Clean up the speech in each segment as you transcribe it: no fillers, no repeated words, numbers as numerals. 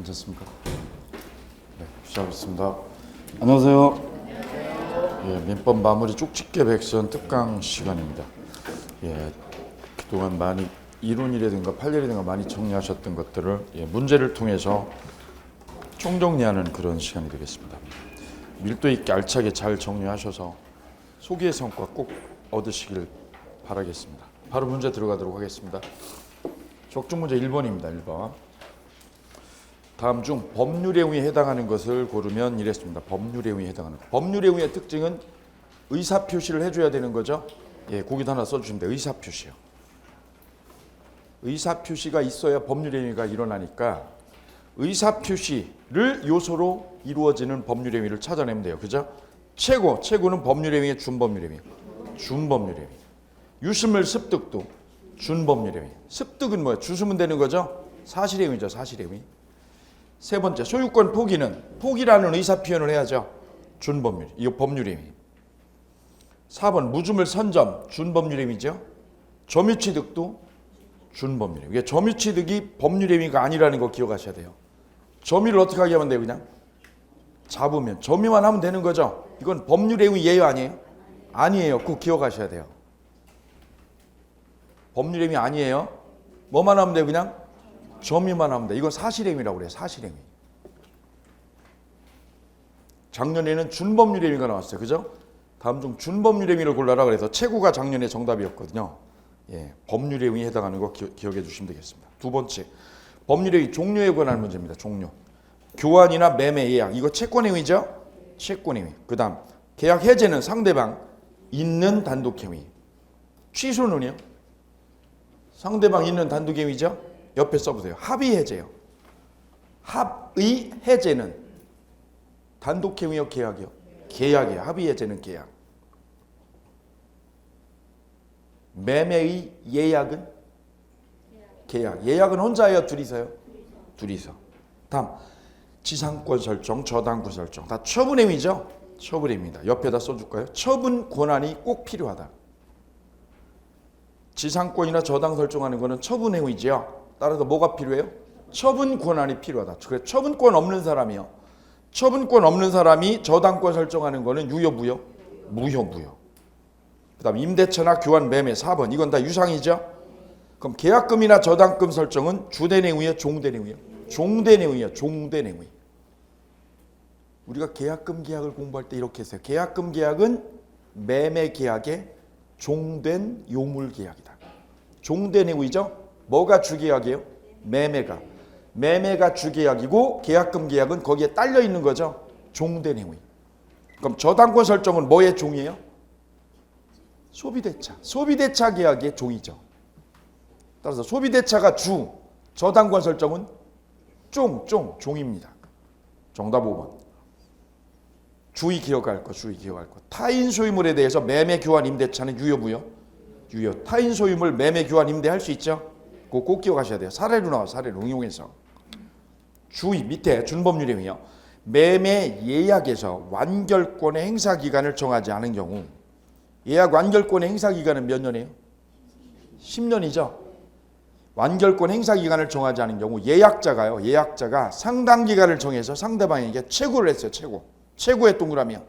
괜찮습니까? 네, 시작하겠습니다. 안녕하세요. 예, 민법 마무리 쪽집게 백선 특강 시간입니다. 예, 그동안 많이 이론이라든가 판례라든가 많이 정리하셨던 것들을 문제를 통해서 총정리하는 그런 시간이 되겠습니다. 밀도 있게 알차게 잘 정리하셔서 소기의 성과 꼭 얻으시길 바라겠습니다. 바로 문제 들어가도록 하겠습니다. 적중 문제 1번입니다. 1번. 다음 중 법률의 행위에 해당하는 것을 고르면 이랬습니다. 법률의 행위에 해당하는 것. 법률의 행위의 특징은 의사표시를 해줘야 되는 거죠. 예, 거기다 하나 써주시면 돼요. 의사표시요. 의사표시가 있어야 법률의 행위가 일어나니까 의사표시를 요소로 이루어지는 법률의 행위를 찾아내면 돼요. 그죠? 최고는 법률의 행위의 준법률의 행위. 준법률의 행위. 유심을 습득도 준법률의 행위. 습득은 뭐예요? 주수면 되는 거죠? 사실의 행위죠. 사실의 행위. 세 번째, 소유권 포기는 포기라는 의사표현을 해야죠. 준법률. 이거 법률의 행위. 4번, 무주물 선점. 준법률의 행위죠. 점유취득도 준법률의 행위. 점유취득이 법률의 행위가 아니라는 거 기억하셔야 돼요. 점유를 어떻게 하게 하면 돼요? 그냥 잡으면. 점유만 하면 되는 거죠. 이건 법률의 행위예요? 아니에요? 아니에요. 그거 기억하셔야 돼요. 법률의 행위 아니에요. 뭐만 하면 돼요? 그냥 점유만 하면 돼. 이건 사실의 행위라고 그래요. 사실의 행위. 작년에는 준법률의 행위가 나왔어요. 그죠? 다음 중 준법률의 행위를 골라라 그래서 최고가 작년에 정답이었거든요. 예, 법률의 행위에 해당하는 거 기억해 주시면 되겠습니다. 두 번째, 법률의 행위 종료에 관한 문제입니다. 종료. 교환이나 매매, 예약. 이거 채권 행위죠? 채권 행위. 그 다음 계약 해제는 상대방 있는 단독 행위. 취소는요? 상대방 있는 단독 행위죠? 옆에 써보세요. 합의 해제요. 합의 해제는 단독 행위요, 계약이요? 계약이에요. 합의 해제는 계약. 매매의 예약은 계약. 예약은 혼자예요, 둘이서요? 둘이서. 다음 지상권 설정, 저당권 설정. 다 처분 행위죠? 처분 행위입니다. 옆에다 써줄까요? 처분 권한이 꼭 필요하다. 지상권이나 저당 설정하는 거는 처분 행위지요. 따라서 뭐가 필요해요? 처분 권한이 필요하다. 그래, 처분권 없는 사람이요. 처분권 없는 사람이 저당권 설정하는 거는 유효, 무효? 무효. 그 다음 임대차나 교환, 매매 4번. 이건 다 유상이죠? 그럼 계약금이나 저당금 설정은 주된 행위요, 종된 행위요? 종된 행위요, 종된 행위. 우리가 계약금 계약을 공부할 때 이렇게 했어요. 계약금 계약은 매매 계약의 종된 요물 계약이다. 종된 행위죠? 뭐가 주계약이에요? 매매가 주계약이고 계약금 계약은 거기에 딸려 있는 거죠. 종된 행위. 그럼 저당권 설정은 뭐의 종이에요? 소비대차. 소비대차 계약의 종이죠. 따라서 소비대차가 주, 저당권 설정은 종입니다. 정답 5번. 주의 기억할 것. 타인 소유물에 대해서 매매, 교환, 임대차는 유효, 무효? 유효. 타인 소유물 매매, 교환, 임대할 수 있죠? 그거 꼭 기억하셔야 돼요. 사례로 나와. 사례로 응용해서. 주의 밑에 준법률의 행위요. 매매 예약에서 완결권의 행사 기간을 정하지 않은 경우 예약 완결권의 행사 기간은 몇 년이에요? 10년이죠. 완결권 행사 기간을 정하지 않은 경우 예약자가 상당 기간을 정해서 상대방에게 최고를 했어요. 최고의 동그라미요.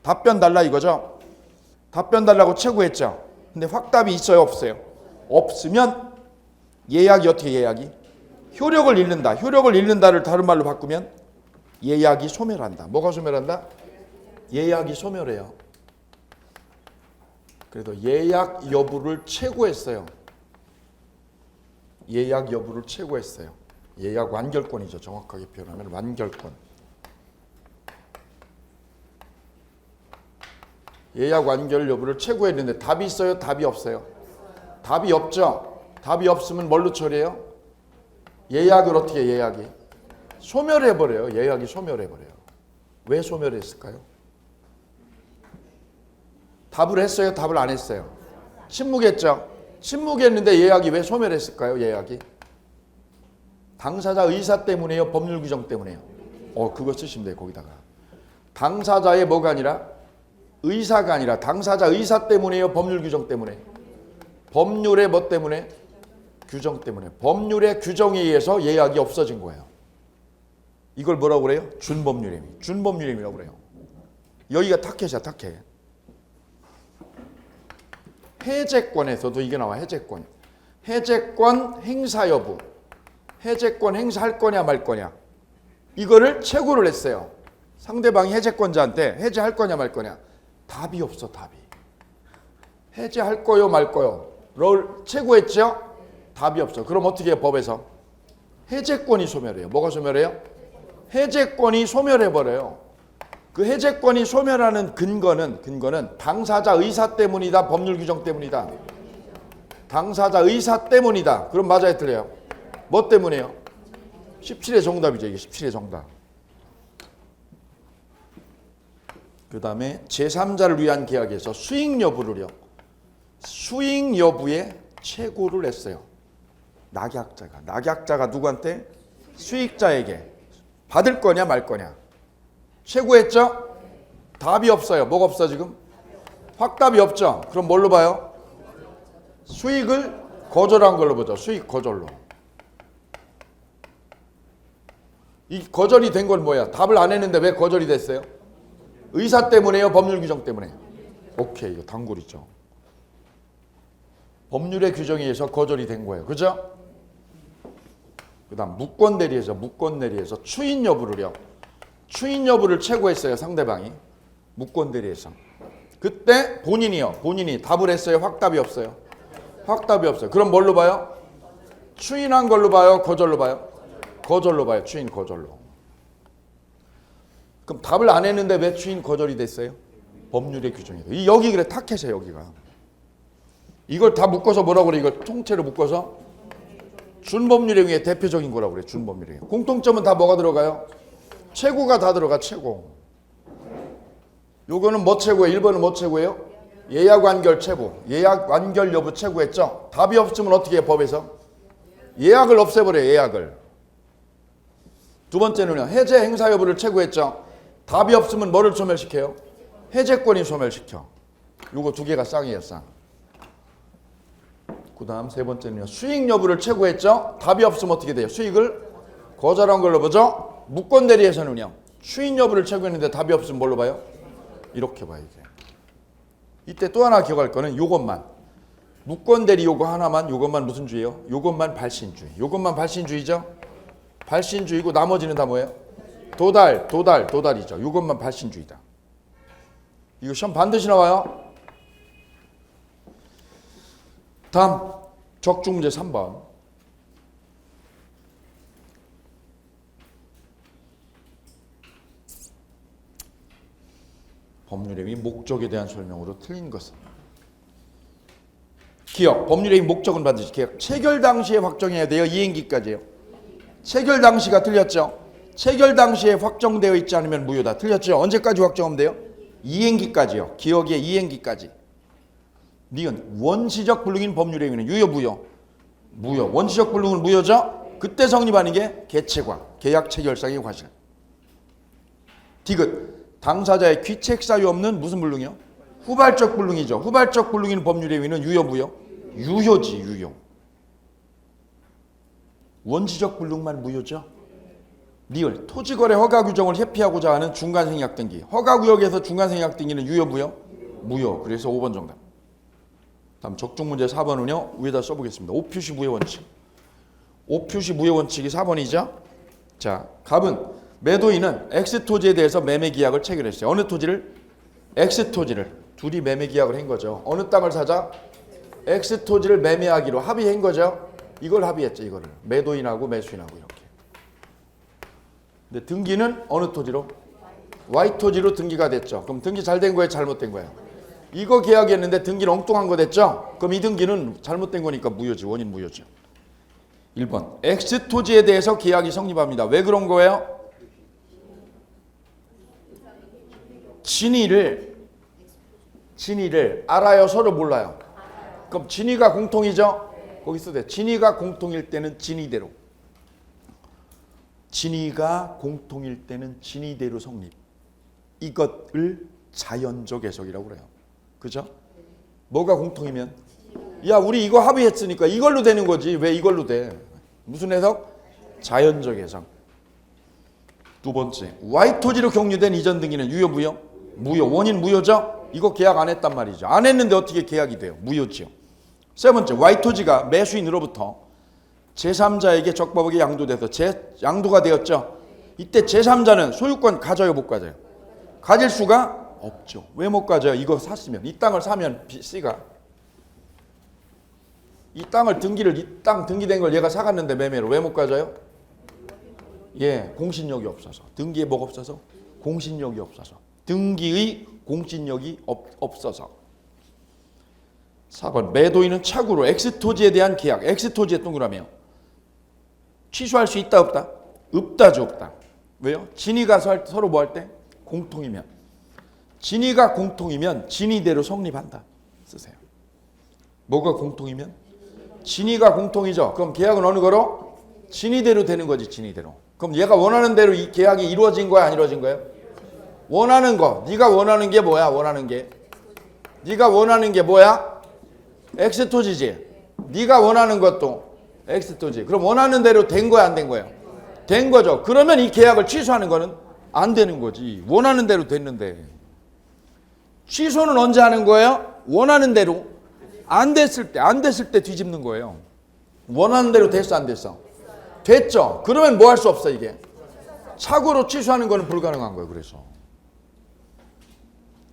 답변 달라 이거죠. 답변 달라고 최고했죠. 근데 확답이 있어요, 없어요? 없으면 예약이 어떻게 예약이? 효력을 잃는다. 효력을 잃는다를 다른 말로 바꾸면 예약이 소멸한다. 뭐가 소멸한다? 예약이 소멸해요. 그래서 예약 여부를 최고했어요. 예약 여부를 최고했어요. 예약 완결권이죠. 정확하게 표현하면 완결권. 예약 완결 여부를 최고했는데 답이 있어요? 답이 없어요? 답이 없죠. 답이 없으면 뭘로 처리해요? 예약을 어떻게 예약이? 소멸해버려요. 예약이 소멸해버려요. 왜 소멸했을까요? 답을 했어요? 답을 안 했어요? 침묵했죠? 침묵했는데 예약이 왜 소멸했을까요? 예약이? 당사자 의사 때문에요? 법률 규정 때문에요? 그거 쓰시면 돼요. 거기다가. 당사자의 뭐가 아니라? 의사가 아니라 당사자 의사 때문에요? 법률 규정 때문에? 법률의 뭐 때문에? 규정 때문에. 법률의 규정에 의해서 예약이 없어진 거예요. 이걸 뭐라고 그래요? 준법률행위. 준법률행위라고 그래요. 여기가 타켓이야, 타켓. 해제권에서도 이게 나와. 해제권. 해제권 행사 여부. 해제권 행사할 거냐 말 거냐. 이거를 채굴을 했어요. 상대방이 해제권자한테 해제할 거냐 말 거냐. 답이 없어, 답이. 해제할 거요 말 거요. 를 채굴했죠? 답이 없어. 그럼 어떻게 해요, 법에서? 해제권이 소멸해요. 뭐가 소멸해요? 해제권이 소멸해버려요. 그 해제권이 소멸하는 근거는 당사자 의사 때문이다, 법률 규정 때문이다. 당사자 의사 때문이다. 그럼 맞아요, 틀려요? 뭐 때문이에요? 17의 정답이죠. 이게 17의 정답. 그 다음에 제3자를 위한 계약에서 수익 여부를요. 수익 여부에 최고를 했어요. 낙약자가 누구한테? 수익자에게 받을 거냐 말 거냐. 최고했죠? 답이 없어요. 뭐가 없어 지금? 확답이 없죠. 그럼 뭘로 봐요? 수익을 거절한 걸로 보죠. 수익 거절로. 이 거절이 된 건 뭐야? 답을 안 했는데 왜 거절이 됐어요? 의사 때문에요? 법률 규정 때문에? 오케이, 이거 단골이죠. 법률의 규정에 의해서 거절이 된 거예요. 그죠? 그 다음 무권대리에서 추인 여부를요. 추인 여부를 최고했어요. 상대방이. 무권대리에서. 그때 본인이 답을 했어요. 확답이 없어요. 확답이 없어요. 그럼 뭘로 봐요? 추인한 걸로 봐요? 거절로 봐요? 거절로 봐요. 추인 거절로. 그럼 답을 안 했는데 왜 추인 거절이 됐어요? 법률의 규정이다. 여기 그래 타켓이에요. 여기가. 이걸 다 묶어서 뭐라고 그래? 이걸 통째로 묶어서 준법률행위의 대표적인 거라고 그래. 준법률행위. 공통점은 다 뭐가 들어가요? 최고가 다 들어가. 최고. 요거는 뭐 최고예요? 1번은 뭐 최고예요? 예약 완결 최고. 예약 완결 여부 최고했죠? 답이 없으면 어떻게 해요? 법에서? 예약을 없애버려요. 예약을. 두 번째는요. 해제 행사 여부를 최고했죠? 답이 없으면 뭐를 소멸시켜요? 해제권이 소멸시켜. 요거 두 개가 쌍이에요. 쌍. 그 다음 세 번째는요. 수익 여부를 최고했죠? 답이 없으면 어떻게 돼요? 수익을 거절한 걸로 보죠? 무권대리에서는요. 수익 여부를 최고했는데 답이 없으면 뭘로 봐요? 이렇게 봐요. 이때 또 하나 기억할 거는 요것만. 무권대리 요거 하나만, 요것만 무슨 주의예요? 요것만 발신주의. 요것만 발신주의죠? 발신주의고 나머지는 다 뭐예요? 도달이죠. 요것만 발신주의다. 이거 시험 반드시 나와요. 다음 적중 문제 3번. 법률행위 목적에 대한 설명으로 틀린 것은 기억. 법률행위 목적은 반드시 계약 체결 당시에 확정해야 돼요. 이행기까지예요. 체결 당시가 틀렸죠. 체결 당시에 확정되어 있지 않으면 무효다. 틀렸죠. 언제까지 확정하면 돼요? 이행기까지요. 기억의 이행기까지. 니은 원시적 불능인 법률행위는 유효 무효? 무효. 원시적 불능은 무효죠. 그때 성립하는 게 개체과 계약 체결상의 과실. 디귿 당사자의 귀책 사유 없는 무슨 불능이요? 후발적 불능이죠. 후발적 불능인 법률행위는 유효 무효? 유효지. 유효. 원시적 불능만 무효죠. 니을 토지거래 허가 규정을 회피하고자 하는 중간생약 등기. 허가구역에서 중간생약 등기는 유효 무효? 무효. 그래서 5번 정답. 다음 적중 문제 4번은요. 위에다 써보겠습니다. 오표시 무효 원칙. 오표시 무효 원칙이 4번이죠. 자, 갑은 매도인은 X토지에 대해서 매매 계약을 체결했어요. 어느 토지를? X토지를. 둘이 매매 계약을 한 거죠. 어느 땅을 사자? X토지를 매매하기로 합의한 거죠. 이걸 합의했죠. 이거를. 매도인하고 매수인하고 이렇게. 근데 등기는 어느 토지로? Y토지로 등기가 됐죠. 그럼 등기 잘 된 거예요? 잘못된 거예요? 이거 계약했는데 등기는 엉뚱한 거 됐죠? 그럼 이 등기는 잘못된 거니까 무효지. 원인 무효죠. 1번 X토지에 대해서 계약이 성립합니다. 왜 그런 거예요? 진위를 알아요? 서로 몰라요? 그럼 진위가 공통이죠? 거기 써도 돼. 진위가 공통일 때는 진위대로. 진위가 공통일 때는 진위대로 성립. 이것을 자연적 해석이라고 그래요. 그죠? 뭐가 공통이면? 야, 우리 이거 합의했으니까 이걸로 되는 거지. 왜 이걸로 돼? 무슨 해석? 자연적 해석. 두 번째, Y 토지로 경유된 이전 등기는 유효 무효? 무효. 원인 무효죠? 이거 계약 안 했단 말이죠. 안 했는데 어떻게 계약이 돼요? 무효지요. 세 번째, Y 토지가 매수인으로부터 제3자에게 적법하게 양도돼서 양도가 되었죠. 이때 제3자는 소유권 가져요, 못 가져요? 가질 수가 없죠. 왜 못 가져요? 이거 샀으면, 이 땅을 사면 C가 이 땅을 이 땅 등기된 걸 얘가 사갔는데 매매로 왜 못 가져요? 예, 공신력이 없어서. 등기에 뭐가 없어서? 공신력이 없어서. 등기의 공신력이 없어서. 4번, 매도인은 착오로 X토지에 대한 계약, X토지에 동그라미요. 취소할 수 있다 없다? 없다죠, 없다. 왜요? 진위가 서로 뭐 할 때? 공통이면. 진위가 공통이면 진위대로 성립한다. 쓰세요. 뭐가 공통이면? 진위가 공통이죠. 그럼 계약은 어느 거로? 진위대로 되는 거지, 진위대로. 그럼 얘가 원하는 대로 이 계약이 이루어진 거야, 안 이루어진 거예요? 원하는 거. 네가 원하는 게 뭐야? 원하는 게. 네가 원하는 게 뭐야? X토지지. 네가 원하는 것도 X토지. 그럼 원하는 대로 된 거야, 안 된 거예요? 된 거죠. 그러면 이 계약을 취소하는 거는 안 되는 거지. 원하는 대로 됐는데. 취소는 언제 하는 거예요? 원하는 대로 안 됐을 때 뒤집는 거예요. 원하는 대로 됐어, 안 됐어? 됐죠. 그러면 뭐 할 수 없어, 이게. 착오로 취소하는 거는 불가능한 거예요. 그래서.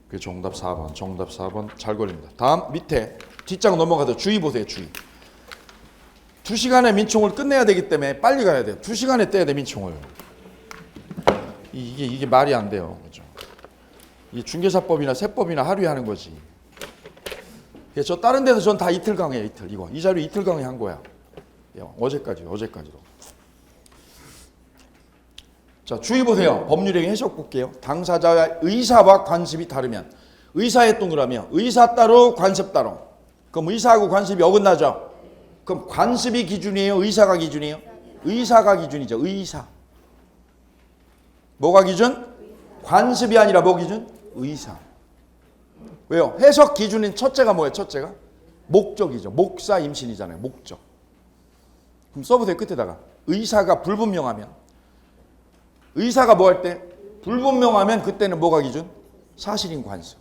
그게 정답 4번. 정답 4번 잘 걸립니다. 다음 밑에 뒷장 넘어가서 주의 보세요. 주의. 2시간에 민총을 끝내야 되기 때문에 빨리 가야 돼요. 2시간에 떼야 돼, 민총을. 이게 말이 안 돼요. 그죠? 이 중개사법이나 세법이나 하루에 하는 거지. 저 다른 데서 전 다 이틀 강해요. 이틀. 이 자료 이틀 강의한 거야. 어제까지로. 자, 주의 보세요. 법률행위 해석 볼게요. 당사자의 의사와 관습이 다르면 의사의 동그라미요. 의사 따로 관습 따로. 그럼 의사하고 관습이 어긋나죠. 그럼 관습이 기준이에요? 의사가 기준이에요? 의사가 기준이죠. 의사. 뭐가 기준? 관습이 아니라 뭐 기준? 의사. 왜요? 해석 기준인 첫째가 뭐예요? 첫째가? 목적이죠. 목사 임신이잖아요. 목적. 그럼 써보세요. 끝에다가. 의사가 불분명하면. 의사가 뭐 할 때? 불분명하면 그때는 뭐가 기준? 사실인 관습.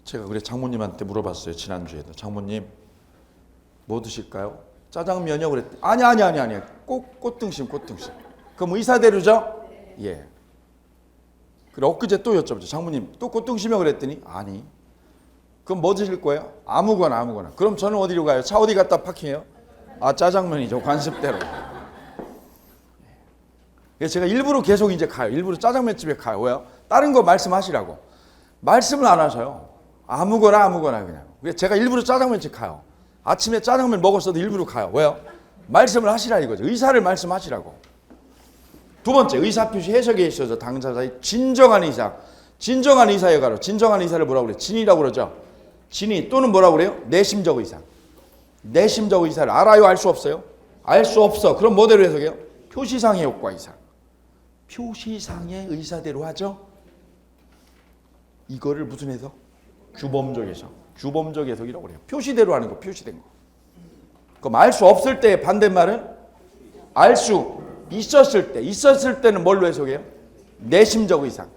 제가 그래 장모님한테 물어봤어요. 지난주에도. 장모님 뭐 드실까요? 짜장면이요? 그랬더니 아니. 꽃등심. 그럼 의사대로죠? 예. 그래 엊그제 또 여쭤보죠. 장모님 또 꽃등심이요? 그랬더니 아니. 그럼 뭐 드실 거예요? 아무거나. 그럼 저는 어디로 가요? 차 어디 갖다 파킹해요? 짜장면이죠. 관습대로. 그래서 제가 일부러 계속 이제 가요. 일부러 짜장면집에 가요. 왜요? 다른 거 말씀하시라고. 말씀을 안 하셔요. 아무거나 그냥. 그래서 제가 일부러 짜장면집 가요. 아침에 짜장면 먹었어도 일부러 가요. 왜요? 말씀을 하시라 이거죠. 의사를 말씀하시라고. 두 번째, 의사표시 해석에 있어서 당사자의 진정한 의사의 가로. 진정한 의사를 뭐라고 그래요? 진이라고 그러죠. 진이 또는 뭐라고 그래요? 내심적 의사. 내심적 의사를 알아요? 알 수 없어요? 알 수 없어. 그럼 뭐대로 해석해요? 표시상의 효과 이상. 표시상의 의사대로 하죠? 이거를 무슨 해석? 규범적 해석. 규범적 해석이라고 그래요. 표시대로 하는 거, 표시된 거. 그럼 알 수 없을 때의 반대말은 알 수 있었을 때. 있었을 때는 뭘로 해석해요? 내심적 의상.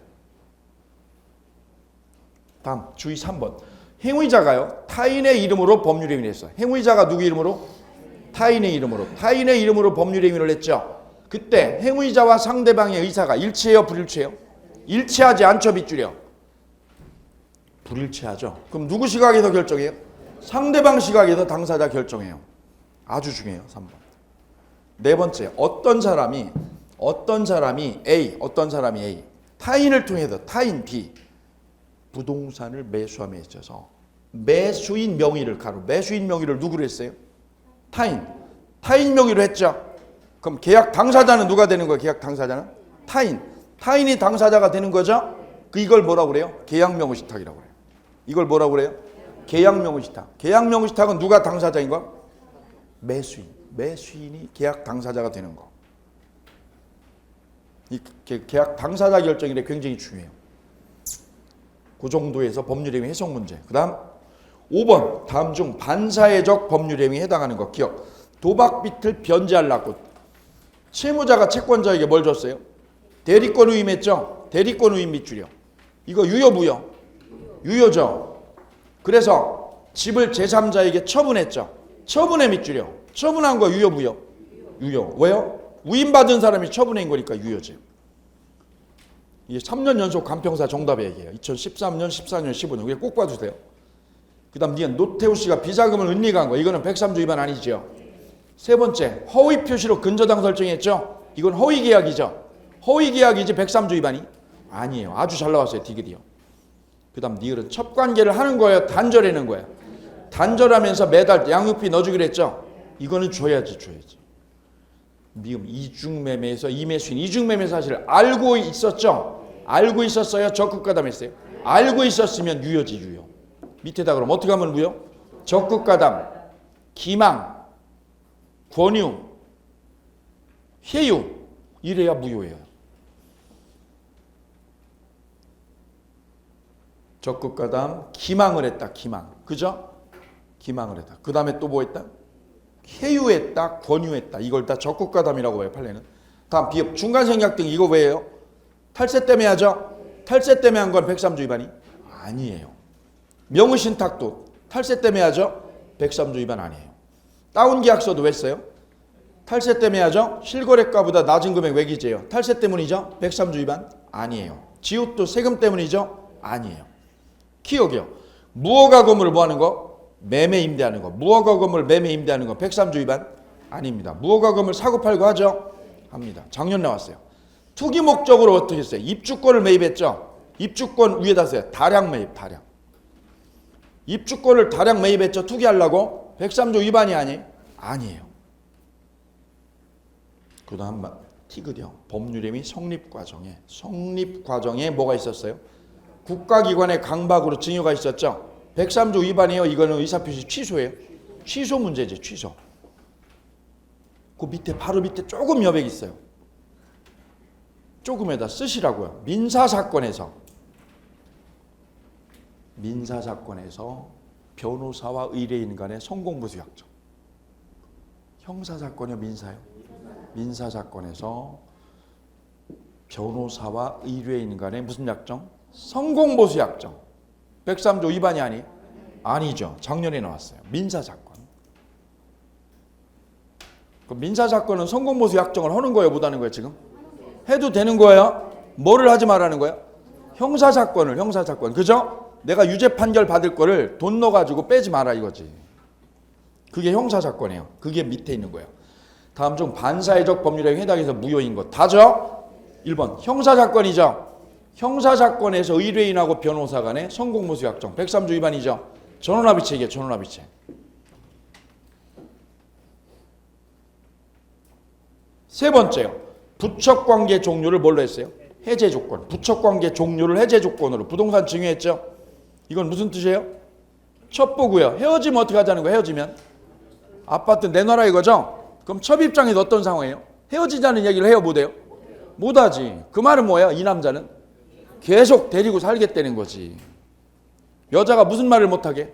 다음 주의 3번. 행위자가요. 타인의 이름으로 법률행위를 했어. 행위자가 누구 이름으로? 타인의 이름으로 법률행위를 했죠. 그때 행위자와 상대방의 의사가 일치해요? 불일치해요? 일치하지 않죠? 빗줄여. 불일치하죠. 그럼 누구 시각에서 결정해요? 상대방 시각에서 당사자 결정해요. 아주 중요해요. 3번. 네 번째, 어떤 사람이 A, 타인을 통해서 타인 B 부동산을 매수함에 있어서 매수인 명의를 누구로 했어요? 타인 명의로 했죠. 그럼 계약 당사자는 누가 되는 거예요? 계약 당사자는 타인이 당사자가 되는 거죠. 이걸 뭐라고 그래요? 계약명의신탁이라고 그래요. 이걸 뭐라고 그래요? 계약명의신탁. 계약명의신탁은 누가 당사자인 거야? 매수인이 계약 당사자가 되는 거. 이 계약 당사자 결정이 굉장히 중요해요. 그 정도에서 법률행위 해석 문제. 그 다음 5번. 다음 중 반사회적 법률행위에 해당하는 거 기억. 도박빚을 변제하려고 채무자가 채권자에게 뭘 줬어요? 대리권 위임했죠. 대리권 위임 밑줄이요. 이거 유효 무효? 유효죠. 그래서 집을 제3자에게 처분했죠. 처분의 밑줄이요. 처분한 거 유효 무효? 유효. 왜요? 위임받은 사람이 처분한 거니까 유효죠. 이게 3년 연속 간평사 정답의 얘기예요. 2013년, 14년, 15년. 이게 꼭 봐주세요. 그 다음 노태우 씨가 비자금을 은닉한 거. 이거는 103조 위반 아니죠. 세 번째, 허위 표시로 근저당 설정했죠. 이건 허위 계약이죠. 허위 계약이지 103조 위반이 아니에요. 아주 잘 나왔어요. 디귿이요. 그 다음 니을은 첩관계를 하는 거예요. 단절하는 거예요. 단절하면서 매달 양육비 넣어주기로 했죠. 이거는 줘야지. 미음 이중매매에서 임의수인 이중매매 사실을 알고 있었죠. 알고 있었어요. 적극가담했어요. 알고 있었으면 유효지 유효. 밑에다 그럼 어떻게 하면 무효? 적극가담, 기망, 권유, 회유 이래야 무효예요. 적극가담, 기망을 했다. 기망. 그죠? 기망을 했다. 그 다음에 또 뭐 했다? 회유했다. 권유했다. 이걸 다 적극가담이라고 해요. 판례는. 다음 비읍, 중간생략 등 이거 왜예요? 탈세 때문에 하죠? 탈세 때문에 한 건 103조 위반이 아니에요. 명의신탁도 탈세 때문에 하죠? 103조 위반 아니에요. 다운계약서도 왜 써요? 탈세 때문에 하죠? 실거래가보다 낮은 금액 외기재요. 탈세 때문이죠? 103조 위반 아니에요. 지읒도 세금 때문이죠? 아니에요. 기억이요. 무허가 건물을 뭐 하는 거? 매매 임대하는 거. 무허가 건물 매매 임대하는 거 103조 위반 아닙니다. 무허가 건물 사고 팔고 하죠? 합니다. 작년 나왔어요. 투기 목적으로 어떻게 했어요? 입주권을 매입했죠? 입주권 위에다 써요. 다량 매입, 다량. 입주권을 다량 매입했죠? 투기하려고? 103조 위반이 아니에요. 그 다음 티그요. 법률의 및 성립과정에 뭐가 있었어요? 국가기관의 강박으로 증여가 있었죠. 103조 위반이에요. 이거는 의사표시 취소예요. 취소 문제죠. 취소. 그 밑에 바로 밑에 조금 여백이 있어요. 조금에다 쓰시라고요. 민사사건에서 변호사와 의뢰인 간의 성공보수 약정. 형사사건이요? 민사요? 민사사건에서 변호사와 의뢰인 간의 무슨 약정? 성공보수 약정. 103조 위반이 아니죠. 작년에 나왔어요. 민사사건. 그 민사사건은 성공보수 약정을 하는 거예요? 못 하는 거예요? 지금? 해도 되는 거예요? 뭐를 하지 말라는 거예요? 형사사건. 그죠? 내가 유죄 판결 받을 거를 돈 넣어가지고 빼지 마라 이거지. 그게 형사사건이에요. 그게 밑에 있는 거예요. 다음 중 반사회적 법률에 해당해서 무효인 것. 다죠? 1번 형사사건이죠. 형사사건에서 의뢰인하고 변호사 간의 성공보수 약정 103조 위반이죠. 전원합의체이게 전원합의체. 세 번째요. 부척관계 종료를 뭘로 했어요? 해제 조건. 부척관계 종료를 해제 조건으로 부동산 증여했죠. 이건 무슨 뜻이에요? 첩보고요. 헤어지면 어떻게 하자는 거예요? 헤어지면 아파트 내놔라 이거죠. 그럼 첩 입장에서 어떤 상황이에요? 헤어지자는 얘기를 해요? 못해요? 못하지. 그 말은 뭐예요? 이 남자는 계속 데리고 살겠다는 거지. 여자가 무슨 말을 못하게?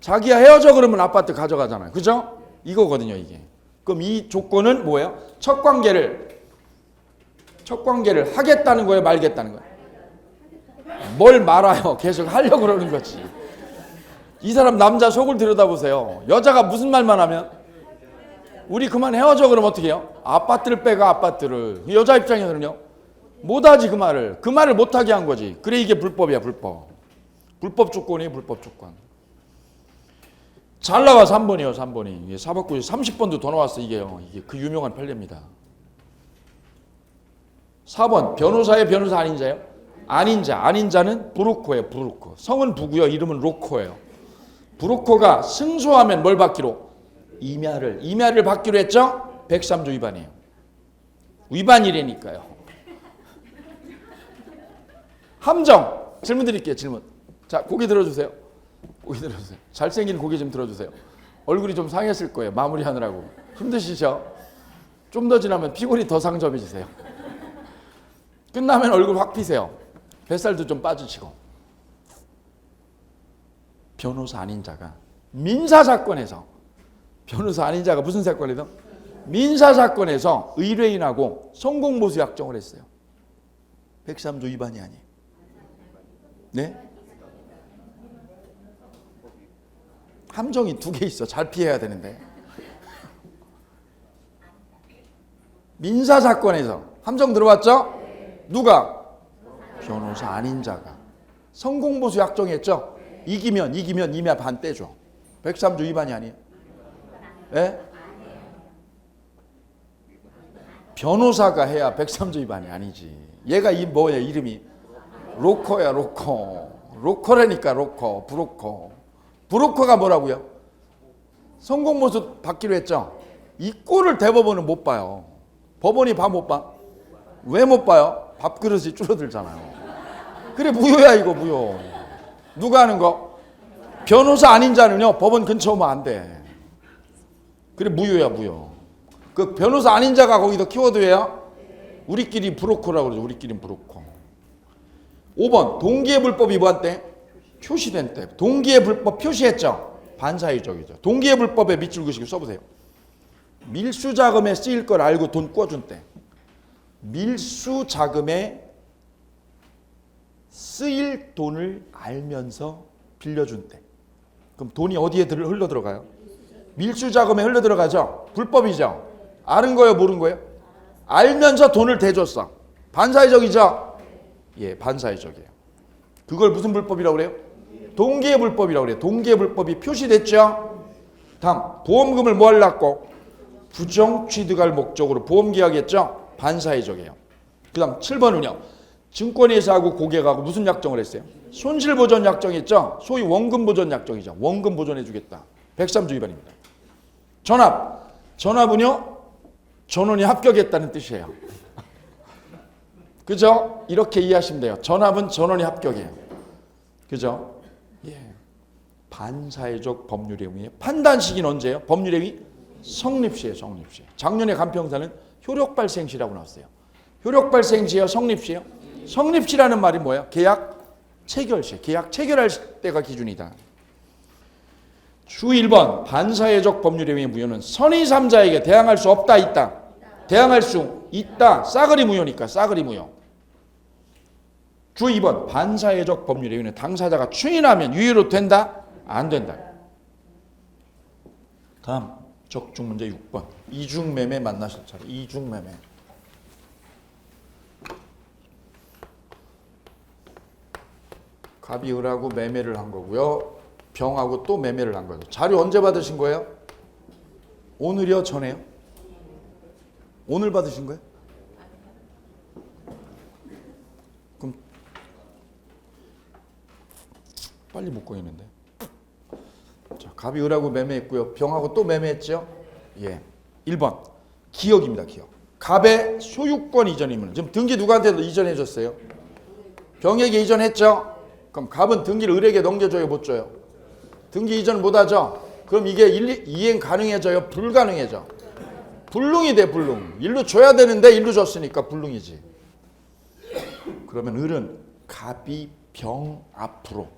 자기야 헤어져 그러면 아파트 가져가잖아요. 그죠? 이거거든요 이게. 그럼 이 조건은 뭐예요? 첫 관계를 하겠다는 거예요? 말겠다는 거예요? 뭘 말아요? 계속 하려고 그러는 거지. 이 사람 남자 속을 들여다보세요. 여자가 무슨 말만 하면 우리 그만 헤어져 그러면 어떻게 해요? 아파트를 빼가 아파트를. 여자 입장에서는요? 못하지 그 말을. 그 말을 못하게 한 거지. 그래 이게 불법이야 불법. 불법 조건이에요 불법 조건. 잘 나와 3번이요 3번이. 이게 사법고시 30번도 더 나왔어 이게요. 이게 그 유명한 판례입니다. 4번 변호사의 변호사 아닌 자요? 아닌 자는 브로커예요 브로커. 성은 부고요 이름은 로커예요. 브로커가 승소하면 뭘 받기로? 임야를 받기로 했죠? 103조 위반이에요. 위반이라니까요. 함정. 질문 드릴게요. 질문. 자, 고개 들어주세요. 잘생긴 고개 좀 들어주세요. 얼굴이 좀 상했을 거예요. 마무리하느라고. 힘드시죠? 좀 더 지나면 피골이 더 상접해지세요. 끝나면 얼굴 확 피세요. 뱃살도 좀 빠지시고. 변호사 아닌 자가 민사사건에서 변호사 아닌 자가 무슨 사건에서? 민사사건에서 의뢰인하고 성공보수 약정을 했어요. 103조 위반이 아니에요. 네? 함정이 두 개 있어. 잘 피해야 되는데. 민사사건에서 함정 들어왔죠? 누가? 변호사 아닌 자가. 성공보수 약정했죠? 이기면 이미 반 떼줘. 103조 위반이 아니에요. 예? 변호사가 해야 103조 위반이 아니지. 얘가 이 뭐야 이름이? 로커야 로커. 로커라니까 로커. 브로커. 브로커가 뭐라고요? 성공보수 받기로 했죠? 이 꼴을 대법원은 못 봐요. 법원이 밥 못 봐? 왜 못 봐요? 밥그릇이 줄어들잖아요. 그래 무효야 이거 무효. 누가 하는 거? 변호사 아닌 자는요 법원 근처 오면 안 돼. 그래 무효야 무효. 그 변호사 아닌 자가 거기서 키워드예요. 우리끼리 브로커라고 그러죠. 우리끼리 브로커. 5번 동기의 불법이 뭐한 때? 표시된 때. 동기의 불법 표시했죠. 반사회적이죠. 동기의 불법에 밑줄 그시고 써보세요. 밀수자금에 쓰일 걸 알고 돈 꿔준 때. 밀수자금에 쓰일 돈을 알면서 빌려준 때. 그럼 돈이 어디에 흘러 들어가요? 밀수자금에 흘러 들어가죠. 불법이죠. 아는 거예요, 모르는 거예요? 알면서 돈을 대줬어. 반사회적이죠? 예, 반사회적이에요. 그걸 무슨 불법이라고 그래요? 동기의 불법이라고 그래요. 동기의 불법이 표시됐죠? 다음, 보험금을 뭐 하려고? 부정 취득할 목적으로 보험계약했죠? 반사회적이에요. 그 다음 7번은요. 증권회사하고 고객하고 무슨 약정을 했어요? 손실보전 약정했죠? 소위 원금보전 약정이죠. 원금 보전해주겠다. 103조 위반입니다. 전압. 전압은요. 전원이 합격했다는 뜻이에요. 그죠? 이렇게 이해하시면 돼요. 전압은 전원이 합격이에요. 그죠? 예. 반사회적 법률행위의 판단식인 언제예요? 법률행위 성립시에요. 성립시. 작년에 간평사는 효력발생시라고 나왔어요. 효력발생시예요? 성립시예요? 성립시라는 말이 뭐예요? 계약 체결시. 계약 체결할 때가 기준이다. 주 1번 반사회적 법률행위의 무효는 선의 3자에게 대항할 수 없다 있다. 대항할 수 있다. 싸그리 무효니까 싸그리 무효. 주 2번 반사회적 법률행위는 당사자가 추인하면 유효로 된다? 안 된다. 다음 적중 문제 6번. 이중매매 만나실 차례. 이중매매. 갑이 을하고 매매를 한 거고요. 병하고 또 매매를 한 거죠. 자료 언제 받으신 거예요? 오늘이요? 전에요? 오늘 받으신 거예요? 그럼 빨리 못 구했는데. 자, 갑이 을하고 매매했고요. 병하고 또 매매했죠? 예. 1번 기억입니다. 기억. 갑의 소유권 이전이면 지금 등기 누구한테 이전해 줬어요? 병에게 이전했죠? 그럼 갑은 등기를 을에게 넘겨줘요? 못 줘요? 등기 이전 못하죠? 그럼 이게 이행 가능해져요? 불가능해져? 불능이 돼. 불능. 일로 줘야 되는데 일로 줬으니까 불능이지. 그러면 을은 갑이 병 앞으로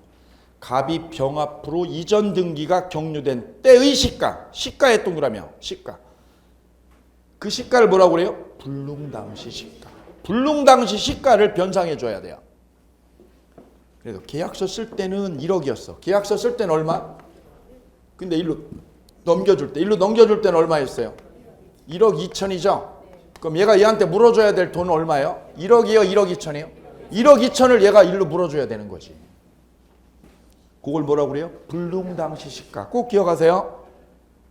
이전 등기가 격려된 때의 시가. 시가에 동그라며 시가. 그 시가를 뭐라고 그래요? 불능 당시 시가. 불능 당시 시가를 변상해 줘야 돼요. 그래서 계약서 쓸 때는 1억이었어. 계약서 쓸 때는 얼마? 근데 일로 넘겨줄 때는 얼마였어요? 1억 2천이죠? 그럼 얘가 얘한테 물어줘야 될 돈은 얼마예요? 1억이요? 1억 2천이요? 1억 2천을 얘가 일로 물어줘야 되는 거지. 그걸 뭐라고 그래요? 불능 당시 시가. 꼭 기억하세요.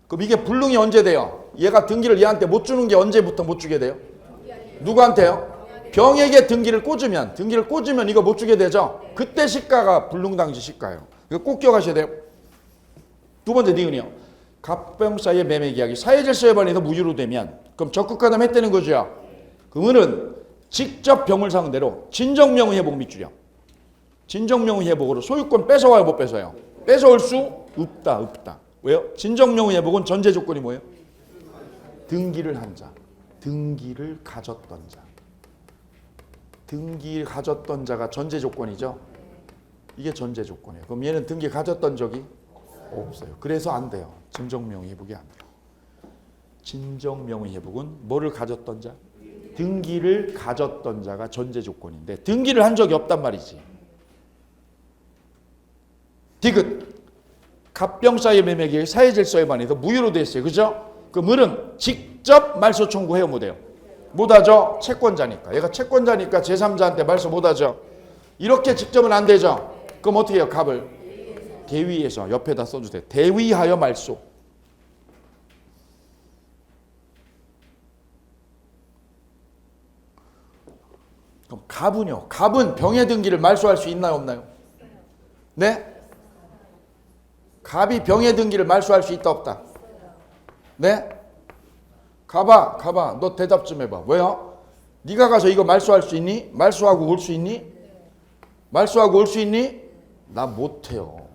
그럼 이게 불능이 언제 돼요? 얘가 등기를 얘한테 못 주는 게 언제부터 못 주게 돼요? 누구한테요? 병에게 등기를 꽂으면 이거 못 주게 되죠. 그때 시가가 불능 당시 시가예요. 이거 꼭 기억하셔야 돼요. 두 번째 니은이요. 갑병 사이의 매매 계약이 사회질서에 반해서 무효로 되면 그럼 적극가담 했다는 거죠. 그 은은 직접 병을 상대로 진정명의 회복 밑줄이요. 진정명의 회복으로 소유권 뺏어와요, 못 뺏어요? 뺏어올 수 없다. 왜요? 진정명의 회복은 전제 조건이 뭐예요? 등기를 한 자, 등기를 가졌던 자. 등기 가졌던 자가 전제 조건이죠. 이게 전제 조건이에요. 그럼 얘는 등기 가졌던 적이 없어요. 그래서 안 돼요. 진정명의 회복이 안 돼요. 진정 명의 회복은 뭐를 가졌던 자? 등기를 가졌던 자가 전제 조건인데 등기를 한 적이 없단 말이지. 디귿 갑병사의 매매계획 사회질서에 반해서 무효로 됐어요. 그죠? 그 을은 직접 말소 청구해요 못해요? 못하죠. 채권자니까. 얘가 채권자니까 제3자한테 말소 못하죠. 이렇게 직접은 안 되죠. 그럼 어떻게 해요? 갑을 대위에서 옆에다 써주세요. 대위하여 말소. 그럼 갑은요? 갑은 병의 등기를 말소할 수 있나요 없나요? 네? 갑이 병의 등기를 말소할 수 있다 없다? 네? 가봐. 너 대답 좀 해봐. 왜요? 네가 가서 이거 말소할 수 있니? 말소하고 올 수 있니? 말소하고 올 수 있니? 나 못해요.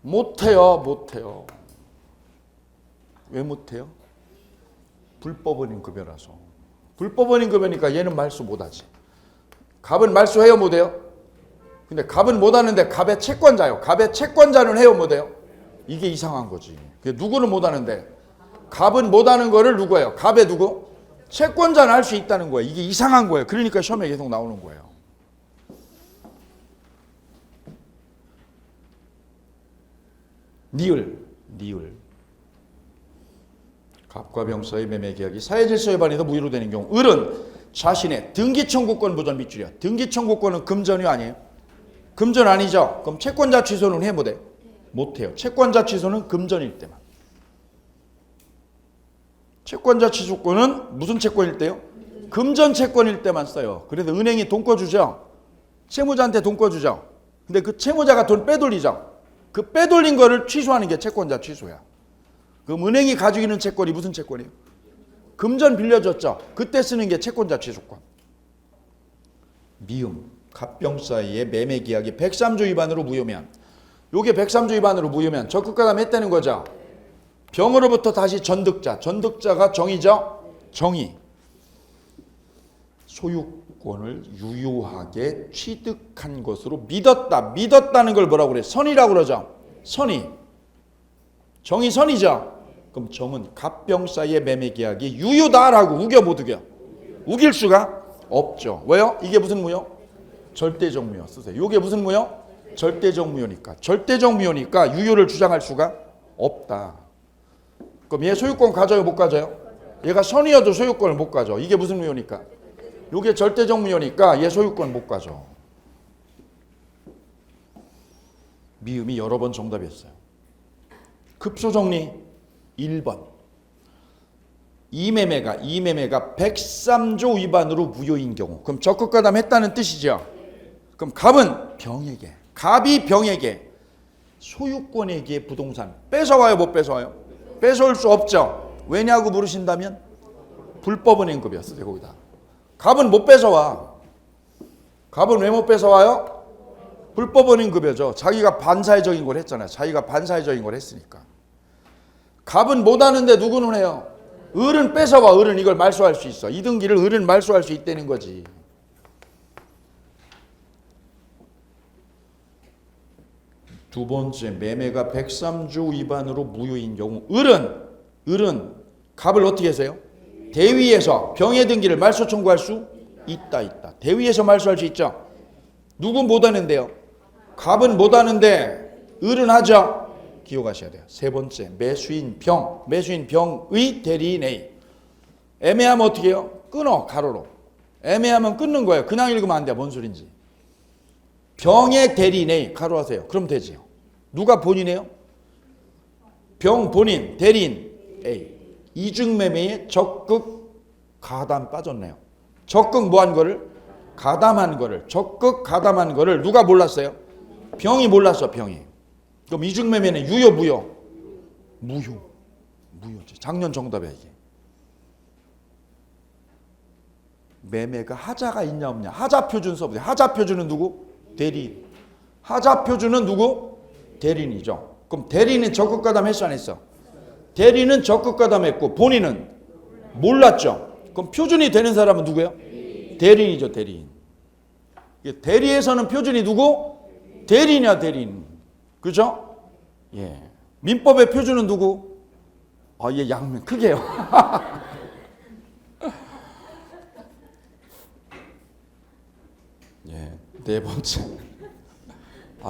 못해요. 왜 못해요? 불법원인 급여라서. 불법원인 급여니까 얘는 말소 못하지. 갑은 말소해요 못해요? 근데 갑은 못하는데 갑의 채권자요. 갑의 채권자는 해요 못해요? 이게 이상한 거지. 누구는 못하는데 갑은 못하는 거를 누구예요? 갑의 누구? 채권자는 할 수 있다는 거예요. 이게 이상한 거예요. 그러니까 시험에 계속 나오는 거예요. 니을 갑과 병사의 매매 계약이 사회질서에 반해서 무효로 되는 경우 을은 자신의 등기 청구권 보전 밑줄이야. 등기 청구권은 금전이 아니에요? 금전 아니죠? 그럼 채권자 취소는 해 못해? 못해요. 채권자 취소는 금전일 때만. 채권자 취소권은 무슨 채권일 때요? 금전 채권일 때만 써요. 그래서 은행이 돈 꿔주죠. 채무자한테 돈 꿔주죠. 근데 그 채무자가 돈 빼돌리죠. 그 빼돌린 거를 취소하는 게 채권자 취소야. 그럼 은행이 가지고 있는 채권이 무슨 채권이에요? 금전 빌려줬죠. 그때 쓰는 게 채권자 취소권. 미음 갑병사의 매매 계약이 103조 위반으로 무효면, 요게 103조 위반으로 무효면 적극가담 했다는 거죠. 병으로부터 다시 전득자가 정의죠. 정의. 소유권을 유효하게 취득한 것으로 믿었다는 걸 뭐라고 그래요? 선이라고 그러죠. 선의. 정의 선이죠. 그럼 정은 갑병사의 매매 계약이 유효다라고 우겨 못 우겨? 우길 수가 없죠. 왜요? 이게 무슨 무효? 절대적 무효 쓰세요. 이게 무슨 무효? 절대적 무효니까. 절대적 무효니까 유효를 주장할 수가 없다. 그럼 얘 소유권 가져요 못 가져요? 얘가 선이어도 소유권을 못 가져. 이게 무슨 무효니까? 이게 절대적 무효니까 얘 소유권 못 가져. 미음이 여러 번 정답이었어요. 급소정리 1번. 이 매매가 103조 위반으로 무효인 경우. 그럼 적극가담 했다는 뜻이죠. 그럼 갑이 병에게 소유권에게 부동산 뺏어와요 못 뺏어와요? 뺏어올 수 없죠. 왜냐고 물으신다면 불법은행급이었어요. 거기다. 갑은 못 뺏어와. 갑은 왜 못 뺏어와요? 불법은행급여죠. 자기가 반사회적인 걸 했잖아요. 자기가 반사회적인 걸 했으니까. 갑은 못하는데 누구는 해요? 을은 뺏어와. 을은 이걸 말소할 수 있어. 이 등기를 을은 말소할 수 있다는 거지. 두 번째, 매매가 103조 위반으로 무효인 경우 을은 갑을 어떻게 하세요? 대위에서 병의 등기를 말소 청구할 수 있다. 대위에서 말소할 수 있죠. 누군 못하는데요? 갑은 못하는데 을은 하죠. 기억하셔야 돼요. 세 번째, 매수인 병의 대리인 A. 애매하면 어떻게 해요? 끊어, 가로로. 애매하면 끊는 거예요. 그냥 읽으면 안 돼요. 뭔 소린지. 병의 대리인 A, 가로 하세요. 그럼 되지요. 누가 본인이에요? 병 본인, 대리인 A. 이중매매에 적극 가담 빠졌네요. 적극 뭐한 거를? 가담한 거를. 적극 가담한 거를 누가 몰랐어요? 병이 몰랐어, 병이. 그럼 이중매매는 유효, 무효? 무효지. 작년 정답이야, 이게. 매매가 하자가 있냐 없냐. 하자표준 써보세요. 하자표준은 누구? 대리인. 하자표준은 누구? 대리인이죠. 그럼 대리인은 적극가담 했어 안 했어? 대리인은 적극가담했고 본인은 몰랐죠. 그럼 표준이 되는 사람은 누구예요? 대리인이죠. 대리인. 대리에서는 표준이 누구? 대리인이야. 대리인. 그죠? 예. 민법의 표준은 누구? 얘 양면 크게요. 예, 네 번째.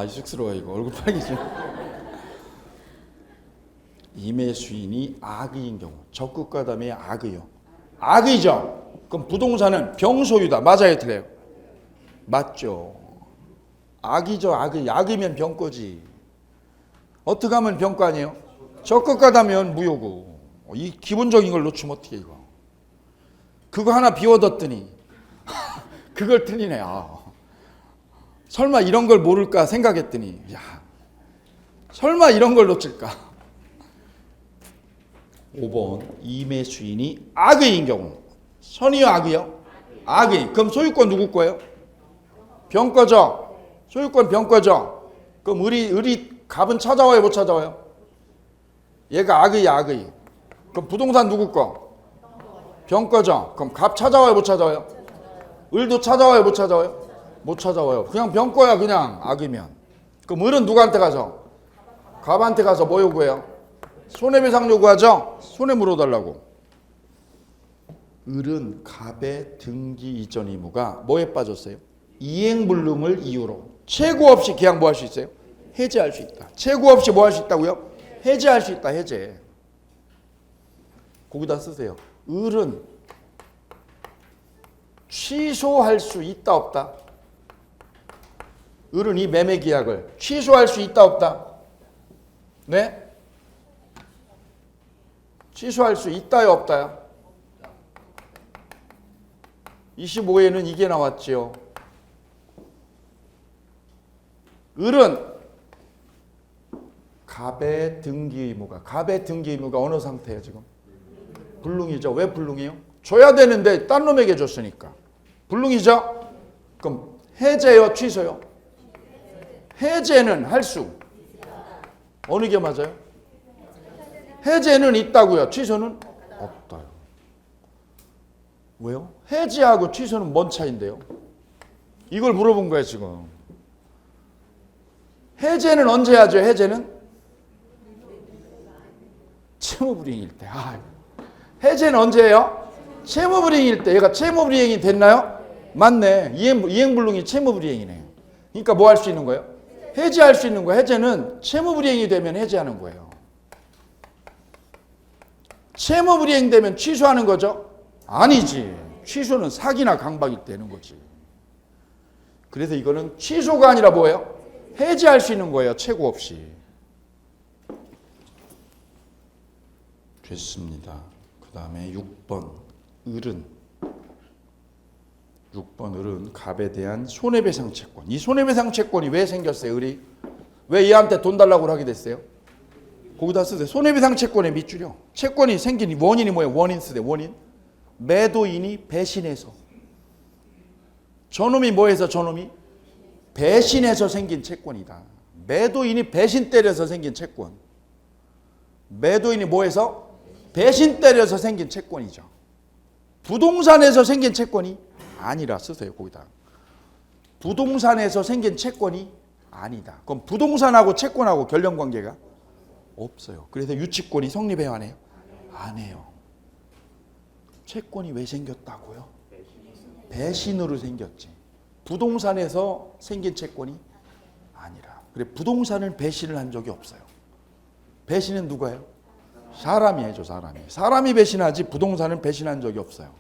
쑥스러워 이거 얼굴 빨개지. 임의 수인이 악의인 경우. 적극과담의 악의요. 악의죠. 그럼 부동산은 병소유다. 맞아요, 틀려요? 맞죠. 악이죠, 악의. 악이면 병거지. 어떻게 하면 병거 아니에요? 적극과담면 무효고. 이 기본적인 걸 놓치면 어떻게 이거? 그거 하나 비워뒀더니 그걸 틀리네. 설마 이런 걸 모를까 생각했더니 설마 이런 걸 놓칠까? 5번 임의 수인이 악의인 경우. 선이요, 악의요? 악의. 그럼 소유권 누구 거예요? 병거죠. 소유권 병거죠. 그럼 을이 갑은 찾아와요, 못 찾아와요? 얘가 악의야, 악의. 그럼 부동산 누구 거? 병거죠. 그럼 갑 찾아와요, 못 찾아와요? 을도 찾아와요, 못 찾아와요? 못 찾아와요. 그냥 병거야, 그냥 악이면. 그럼 을은 누구한테 가서? 갑한테 가서 뭐 요구해요? 손해배상 요구하죠? 손해 물어달라고. 을은 갑의 등기 이전 의무가 뭐에 빠졌어요? 이행불능을 이유로 채고 없이 계약 뭐 할 수 있어요? 해제할 수 있다. 채고 없이 뭐 할 수 있다고요? 해제할 수 있다. 해제. 거기다 쓰세요. 을은 취소할 수 있다 없다? 을은 이 매매 계약을 취소할 수 있다 없다? 네? 취소할 수 있다요 없다요? 25에는 이게 나왔지요. 을은 갑의 등기 의무가 어느 상태예요 지금? 불능이죠. 왜 불능이에요? 줘야 되는데 딴 놈에게 줬으니까 불능이죠. 그럼 해제요, 취소요? 해제는 할 수. 어느 게 맞아요? 해제는 있다고요. 취소는 없다요. 왜요? 해제하고 취소는 뭔 차이인데요? 이걸 물어본 거예요 지금. 해제는 언제 하죠? 해제는 채무불이행일 때. 해제는 언제예요? 채무불이행일 때. 얘가 채무불이행이 됐나요? 맞네. 이행불능이 채무불이행이네. 그러니까 뭐 할 수 있는 거예요? 해제할 수 있는 거예요. 해제는 채무불이행이 되면 해제하는 거예요. 채무불이행 되면 취소하는 거죠? 아니지. 취소는 사기나 강박이 되는 거지. 그래서 이거는 취소가 아니라 뭐예요? 해제할 수 있는 거예요. 채고 없이. 됐습니다. 그 다음에 6번 을은 6번 을은 갑에 대한 손해배상 채권. 이 손해배상 채권이 왜 생겼어요? 을이 왜 얘한테 돈 달라고 하게 됐어요? 거기다 쓰세요. 손해배상 채권의 밑줄이요. 채권이 생긴 원인이 뭐예요? 원인 쓰세요. 원인. 매도인이 배신해서. 저놈이 뭐해서? 저놈이 배신해서 생긴 채권이다. 매도인이 배신 때려서 생긴 채권. 매도인이 뭐해서? 배신 때려서 생긴 채권이죠. 부동산에서 생긴 채권이 아니라 쓰세요. 거기다. 부동산에서 생긴 채권이 아니다. 그럼 부동산하고 채권하고 결연관계가 없어요. 그래서 유치권이 성립해요, 안 해요? 안 해요. 채권이 왜 생겼다고요? 배신으로 생겼지. 부동산에서 생긴 채권이 아니라. 그래, 부동산은 배신을 한 적이 없어요. 배신은 누가 해요? 사람이 해줘, 사람이. 사람이 배신하지 부동산은 배신한 적이 없어요.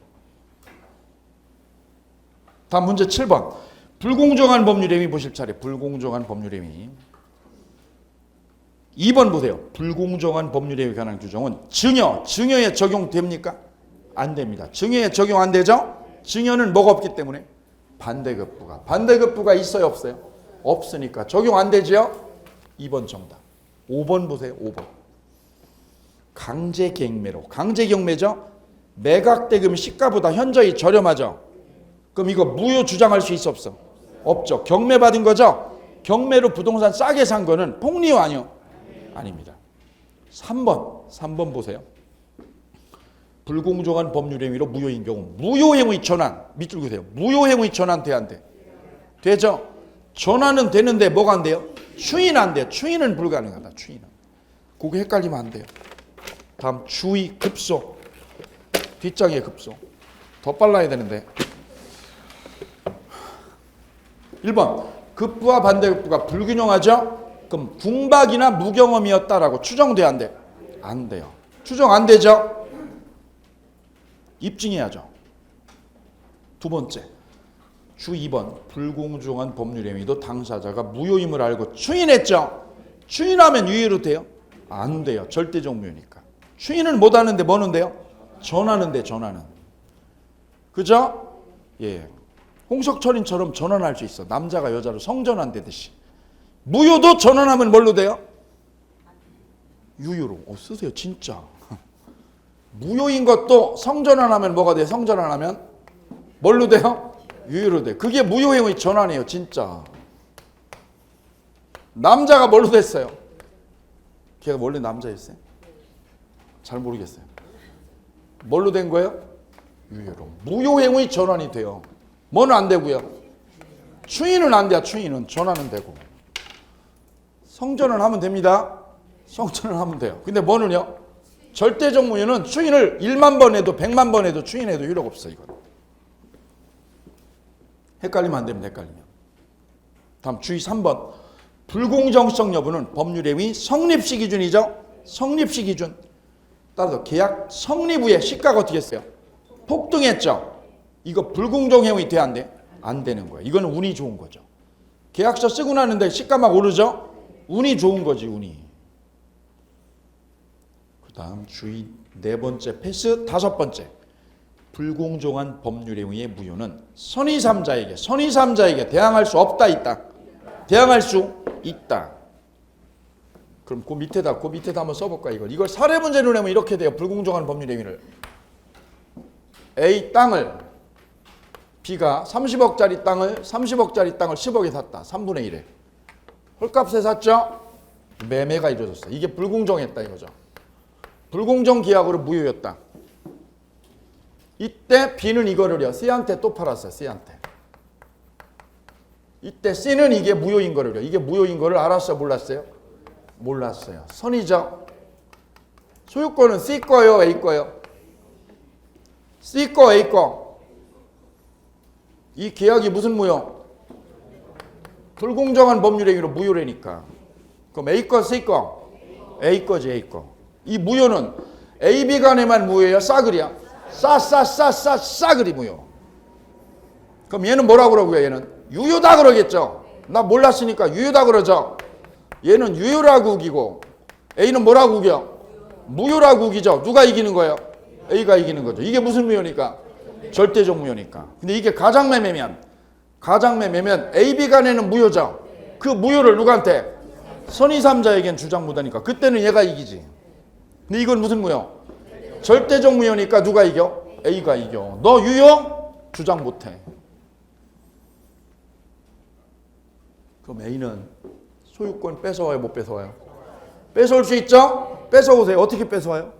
다음 문제 7번. 불공정한 법률행위 보실 차례. 불공정한 법률행위. 2번 보세요. 불공정한 법률행위에 관한 규정은 증여에 적용됩니까? 안 됩니다. 증여에 적용 안 되죠? 증여는 뭐가 없기 때문에? 반대급부가. 반대급부가 있어요, 없어요? 없으니까 적용 안 되죠? 2번 정답. 5번 보세요. 5번. 강제경매로. 강제경매죠? 매각대금 시가보다 현저히 저렴하죠? 그럼 이거 무효 주장할 수 있어, 없어? 없죠. 경매 받은 거죠? 경매로 부동산 싸게 산 거는 폭리요, 아니요? 아닙니다. 3번 보세요. 불공정한 법률행위로 무효인 경우. 무효행위 전환. 밑줄 그세요. 무효행위 전환 돼, 안 돼? 되죠? 전환은 되는데 뭐가 안 돼요? 추인 안 돼요. 추인은 불가능하다. 추인은. 그거 헷갈리면 안 돼요. 다음 주의 급소. 뒷장의 급소. 더 빨라야 되는데. 1번 급부와 반대급부가 불균형하죠? 그럼 궁박이나 무경험이었다라고 추정돼야 안 돼? 안 돼요. 추정 안 되죠? 입증해야죠. 두 번째, 주 2번 불공정한 법률 행위도 당사자가 무효임을 알고 추인했죠? 추인하면 유예로 돼요? 안 돼요. 절대적 무효니까. 추인을 못하는데 뭐는 돼요? 전하는데 전하는. 그죠? 예. 홍석철인처럼 전환할 수 있어. 남자가 여자로 성전환되듯이. 무효도 전환하면 뭘로 돼요? 유효로. 쓰세요 진짜. 무효인 것도 성전환하면 뭐가 돼요? 성전환하면 뭘로 돼요? 유효로 돼요. 그게 무효행위 전환이에요 진짜. 남자가 뭘로 됐어요? 걔가 원래 남자였어요? 잘 모르겠어요. 뭘로 된 거예요? 유효로. 무효행위 전환이 돼요. 뭐는 안 되고요? 추인은 안 돼요. 추인은 전환은 되고. 성전을 하면 됩니다. 성전을 하면 돼요. 근데 뭐는요? 절대적 무효는 추인을 1만 번 해도 100만 번 해도 추인해도 효력 없어. 이건. 헷갈리면 안 됩니다. 헷갈리면. 다음 주의 3번. 불공정성 여부는 법률행위 성립시 기준이죠. 성립시 기준. 따라서 계약 성립 후에 시가가 어떻게 했어요? 폭등했죠. 이거 불공정 행위 돼 안 돼? 안 되는 거예요. 이거는 운이 좋은 거죠. 계약서 쓰고 나는데 시가 막 오르죠? 운이 좋은 거지 운이. 그 다음 주의 4번째 패스. 5번째 불공정한 법률 행위의 무효는 선의3자에게 대항할 수 없다 있다? 대항할 수 있다. 그럼 그 밑에다 한번 써볼까 이걸 사례 문제로 내면 이렇게 돼요. 불공정한 법률 행위를. A 땅을 B가 30억짜리 땅을 10억에 샀다. 3분의 1에. 헐값에 샀죠? 매매가 이루어졌어. 이게 불공정했다 이거죠. 불공정 계약으로 무효였다. 이때 B는 이거를요. C한테 또 팔았어요. C한테. 이때 C는 이게 무효인 거를요. 이게 무효인 거를 알았어요? 몰랐어요? 몰랐어요. 선이죠. 소유권은 C 거예요? A 거예요? C 거, A 거. 이 계약이 무슨 무효? 불공정한 법률 행위로 무효라니까. 그럼 A 거, C 거? A 거지, A 거. 이 무효는 A, B 간에만 무효예요? 싸그리야? 싸그리 무효. 그럼 얘는 뭐라고 그러고요? 얘는 유효다 그러겠죠? 나 몰랐으니까 유효다 그러죠? 얘는 유효라고 우기고 A는 뭐라고 우겨? 무효라고 우기죠? 누가 이기는 거예요? A가 이기는 거죠. 이게 무슨 무효니까? 절대적 무효니까. 근데 이게 가장매매면 A, B 간에는 무효죠. 그 무효를 누구한테? 선의3자에겐 주장 못하니까 그때는 얘가 이기지. 근데 이건 무슨 무효? 절대적 무효니까 누가 이겨? A가 이겨. 너 유효? 주장 못해. 그럼 A는 소유권 뺏어와요? 못 뺏어와요? 뺏어올 수 있죠? 뺏어오세요. 어떻게 뺏어와요?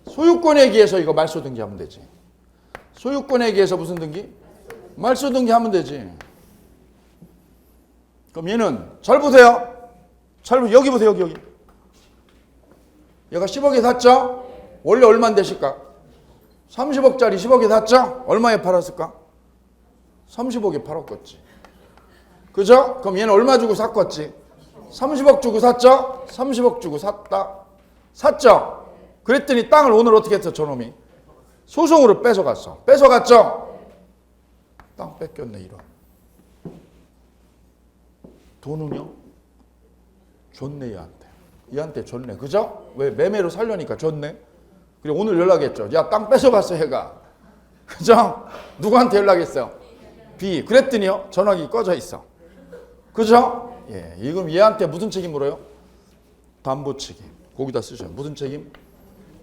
소유권에 기해서 이거 말소 등기하면 되지. 소유권에 기해서 무슨 등기? 말소 등기하면 되지. 그럼 얘는 잘 보세요. 여기 보세요. 여기. 얘가 10억에 샀죠? 원래 얼마인데 시가? 30억짜리 10억에 샀죠? 얼마에 팔았을까? 30억에 팔았겠지. 그죠? 그럼 얘는 얼마 주고 샀겠지? 30억 주고 샀죠? 30억 주고 샀죠? 그랬더니 땅을 오늘 어떻게 했어 저놈이? 소송으로 뺏어갔어. 뺏어갔죠? 땅 뺏겼네 이런. 돈은요? 줬네 얘한테 줬네. 그죠? 왜? 매매로 살려니까 줬네. 그리고 오늘 연락했죠. 야 땅 뺏어갔어 얘가. 그죠? 누구한테 연락했어요? B. 그랬더니요 전화기 꺼져 있어. 그죠? 예, 이건 얘한테 무슨 책임 물어요? 담보 책임. 거기다 쓰셔요. 무슨 책임?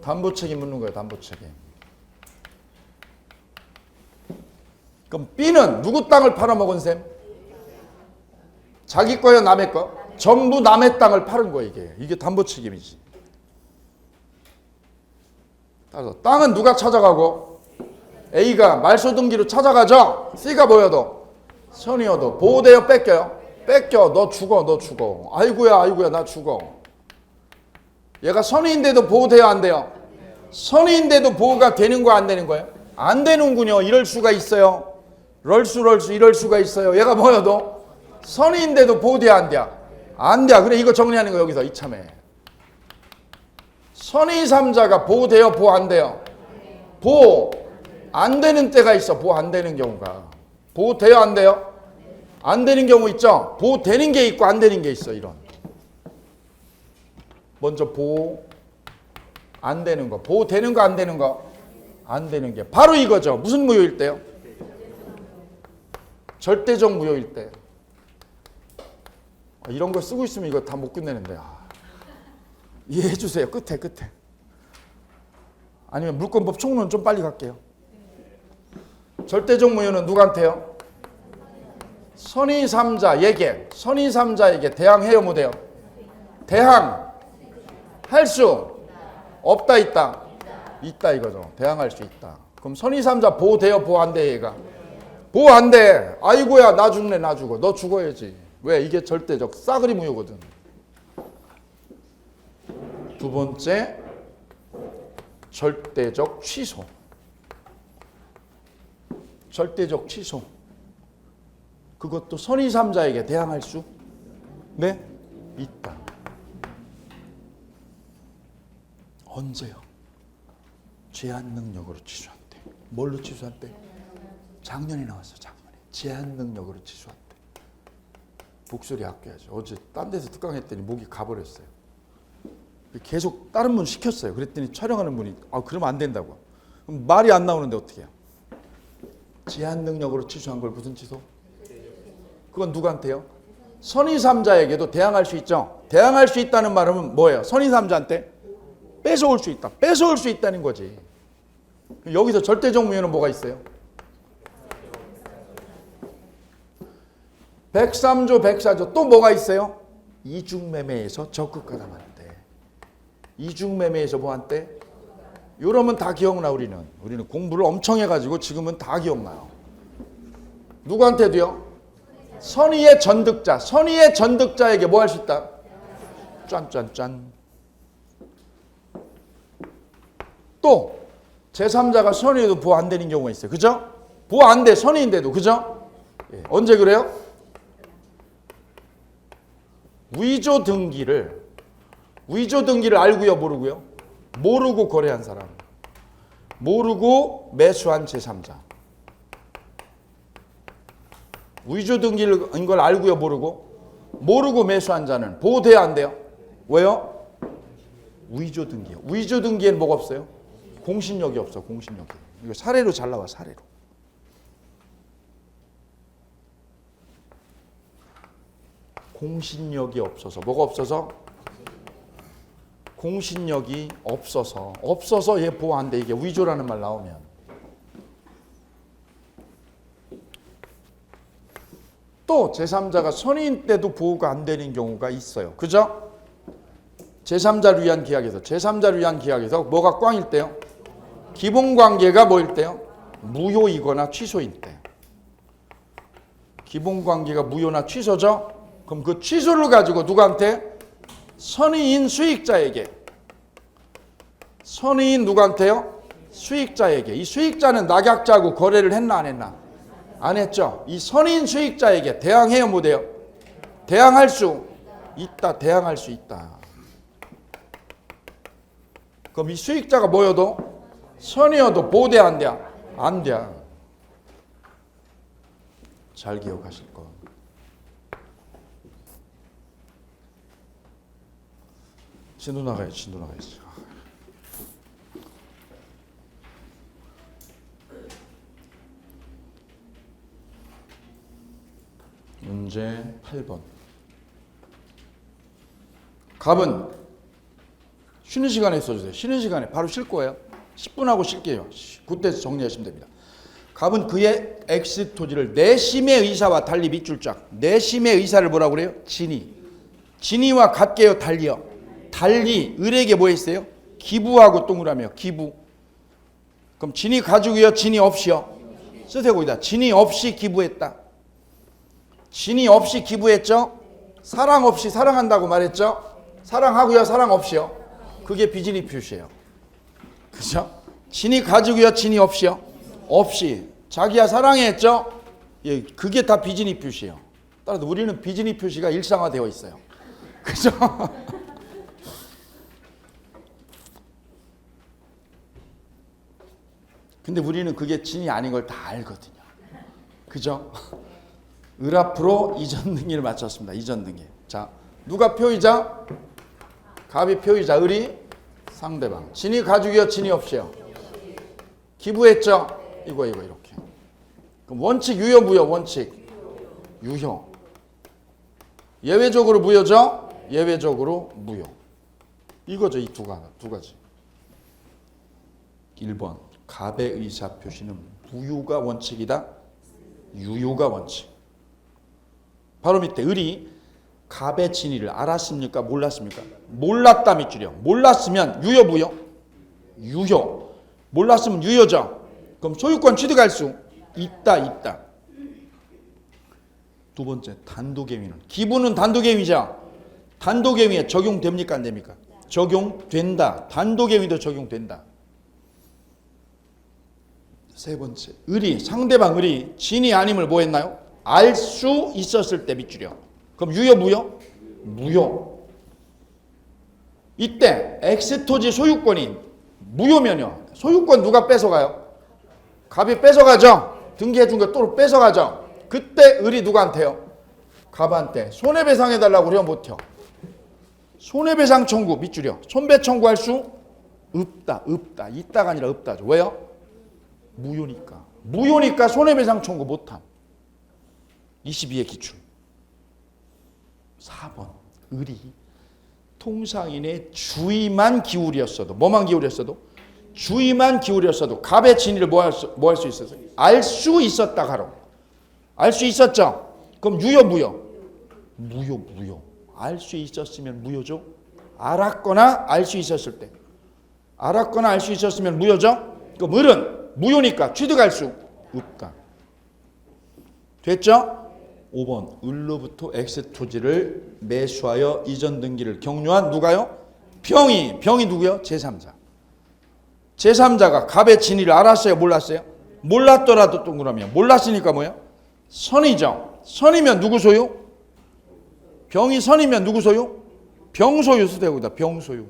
담보 책임 묻는 거예요. 담보 책임. 그럼 B는 누구 땅을 팔아먹은 셈? 자기 거예요? 남의 거? 전부 남의 땅을 팔은 거예요. 이게 담보 책임이지. 따라서 땅은 누가 찾아가고? A가 말소 등기로 찾아가죠? C가 뭐여도? 선이어도. 보호대요? 뺏겨요? 뺏겨. 너 죽어. 아이고야 나 죽어. 얘가 선의인데도 보호돼요, 안 돼요? 선의인데도 보호가 되는 거 안 되는 거예요? 안 되는군요. 이럴 수가 있어요. 럴수 이럴 수가 있어요. 얘가 뭐여도 선의인데도 보호돼야 안 돼. 안 돼. 그래 이거 정리하는 거 여기서 이참에. 선의 3자가 보호돼요, 보호 안 돼요? 보호 안 되는 때가 있어. 보호 안 되는 경우가. 보호돼요, 안 돼요? 안 되는 경우 있죠? 보호되는 게 있고 안 되는 게 있어. 이런. 먼저 보호 안 되는 거. 보호되는 거 안 되는 거? 안 되는 게 바로 이거죠. 무슨 무효일 때요? 절대적 무효일 때. 이런 거 쓰고 있으면 이거 다 못 끝내는데. 이해해 주세요. 끝에. 아니면 물권법 총론 좀 빨리 갈게요. 절대적 무효는 누구한테요? 선의 3자에게. 선의 3자에게 대항해요, 못해요? 대항할 수 없다, 있다? 있다 이거죠. 대항할 수 있다. 그럼 선의 3자 보호돼요, 보호 안 돼? 얘가 보호 안 돼. 아이고야, 나 죽네, 나 죽어. 너 죽어야지. 왜? 이게 절대적 싸그리 무효거든. 두 번째, 절대적 취소. 절대적 취소. 그것도 선의 3자에게 대항할 수 네? 있다. 언제요? 제한 능력으로 취소한대. 뭘로 취소한대? 작년에 나왔어, 작년에. 제한 능력으로 취소한대. 목소리 아껴야죠. 어제 딴 데서 특강했더니 목이 가버렸어요. 계속 다른 분 시켰어요. 그랬더니 촬영하는 분이 그러면 안 된다고. 그럼 말이 안 나오는데 어떻게 해요? 제한 능력으로 취소한 걸 무슨 취소? 그건 누구한테요? 선의 3자에게도 대항할 수 있죠. 대항할 수 있다는 말은 뭐예요? 선의 3자한테 뺏어올 수 있다. 뺏어올 수 있다는 거지. 여기서 절대적 무효는 뭐가 있어요? 103조, 104조. 또 뭐가 있어요? 이중매매에서 적극가담한대. 이중매매에서 뭐한대? 이러면 다 기억나. 우리는 공부를 엄청 해가지고 지금은 다 기억나요. 누구한테도요? 선의의 전득자. 선의의 전득자에게 뭐 할 수 있다? 짠짠짠. 또 제3자가 선의에도 보호 안 되는 경우가 있어요. 그죠? 보호 안 돼. 선의인데도. 그죠? 예. 언제 그래요? 위조 등기를 알고요, 모르고요? 모르고 거래한 사람. 모르고 매수한 제3자. 위조 등기인 걸 알고요, 모르고 매수한 자는 보호돼야 안 돼요? 왜요? 위조 등기요. 위조 등기에는 뭐가 없어요? 공신력이 없어, 공신력이. 이거 사례로 잘 나와, 사례로. 공신력이 없어서. 뭐가 없어서? 공신력이 없어서 얘 보호 안 돼. 이게 위조라는 말 나오면. 또 제3자가 선의인 때도 보호가 안 되는 경우가 있어요. 그죠? 제3자를 위한 계약에서 뭐가 꽝일 때요? 기본관계가 뭐일 때요? 무효이거나 취소일 때. 기본관계가 무효나 취소죠? 그럼 그 취소를 가지고 누구한테? 선의인 수익자에게. 선의인 누구한테요? 수익자에게. 이 수익자는 낙약자하고 거래를 했나 안 했나? 안 했죠. 이 선의인 수익자에게 대항해요, 못해요? 대항할 수 있다. 대항할 수 있다. 그럼 이 수익자가 뭐여도? 선의여도 보호돼 안 돼? 안 돼. 잘 기억하실 거. 진도 나가야지. 문제 8번. 갑은 쉬는 시간에 써주세요. 쉬는 시간에 바로 쉴 거예요. 10분 하고 쉴게요. 그때 정리하시면 됩니다. 갑은 그의 X 토지를 내심의 의사와 달리 밑줄 짝. 내심의 의사를 뭐라고 그래요? 진이와 같게요, 달리요? 달리. 을에게 뭐 했어요? 기부하고 동그라미요. 기부. 그럼 진이 가지고요, 진이 없이요? 쓰세요, 거기다. 진이 없이 기부했다. 진이 없이 기부했죠? 사랑 없이 사랑한다고 말했죠? 사랑하고요, 사랑 없이요? 그게 비진이 표시예요. 그죠? 진이 가지고요, 진이 없이요? 없이. 자기야 사랑해 했죠? 예, 그게 다 비진이 표시예요. 따라서 우리는 비진이 표시가 일상화되어 있어요. 그죠? 근데 우리는 그게 진이 아닌 걸 다 알거든요. 그죠? 을 앞으로 이전등기를 맞췄습니다. 이전등기. 자, 누가 표의자? 갑이 표의자, 을이 상대방. 진이 가지고요, 진이 없이요? 기부했죠? 이거 이렇게. 그럼 원칙 유효 무효? 원칙 유효. 예외적으로 무효죠? 예외적으로 무효. 이거죠. 이 두 가지. 1번 갑의 의사 표시는 무효가 원칙이다. 유효가 원칙. 바로 밑에 을이 갑의 진위를 알았습니까? 몰랐습니까? 몰랐다 밑줄이요. 몰랐으면 유효 무효? 유효. 몰랐으면 유효죠. 그럼 소유권 취득할 수 있다. 두 번째 단독행위는 기부는 단독행위죠. 단독행위에 적용됩니까? 안 됩니까? 적용된다. 단독행위도 적용된다. 세 번째 을이 상대방 을이 진이 아님을 뭐 했나요? 알 수 있었을 때 밑줄이요. 그럼 유효 무효? 무효. 이때 X토지 소유권이 무효면요. 소유권 누가 뺏어가요? 갑이 뺏어가죠. 등기해준 거 또 뺏어가죠. 그때 을이 누구한테요? 갑한테 손해배상해달라고 그러면 못해요. 손해배상 청구 밑줄이요. 손배 청구할 수 없다. 있다가 아니라 없다죠. 왜요? 무효니까 손해배상 청구 못함. 22의 기출. 4번 을이 통상인의 주의만 기울였어도 뭐만 기울였어도 주의만 기울였어도 갑의 진위를 뭐 할 수 있었어요? 알 수 있었다 가로. 알 수 있었죠? 그럼 유효 무효? 무효. 알 수 있었으면 무효죠. 알았거나 알 수 있었을 때. 알았거나 알 수 있었으면 무효죠. 그럼 을은 무효니까 취득할 수 없다. 됐죠? 5번 을로부터 X토지를 매수하여 이전 등기를 격려한 누가요? 병이 누구요? 제3자. 제3자가 갑의 진위를 알았어요? 몰랐어요? 몰랐더라도 동그라미야. 몰랐으니까 뭐야? 선이죠. 선이면 누구 소유? 병이 선이면 누구 소유? 병소유 수대고다. 병소유.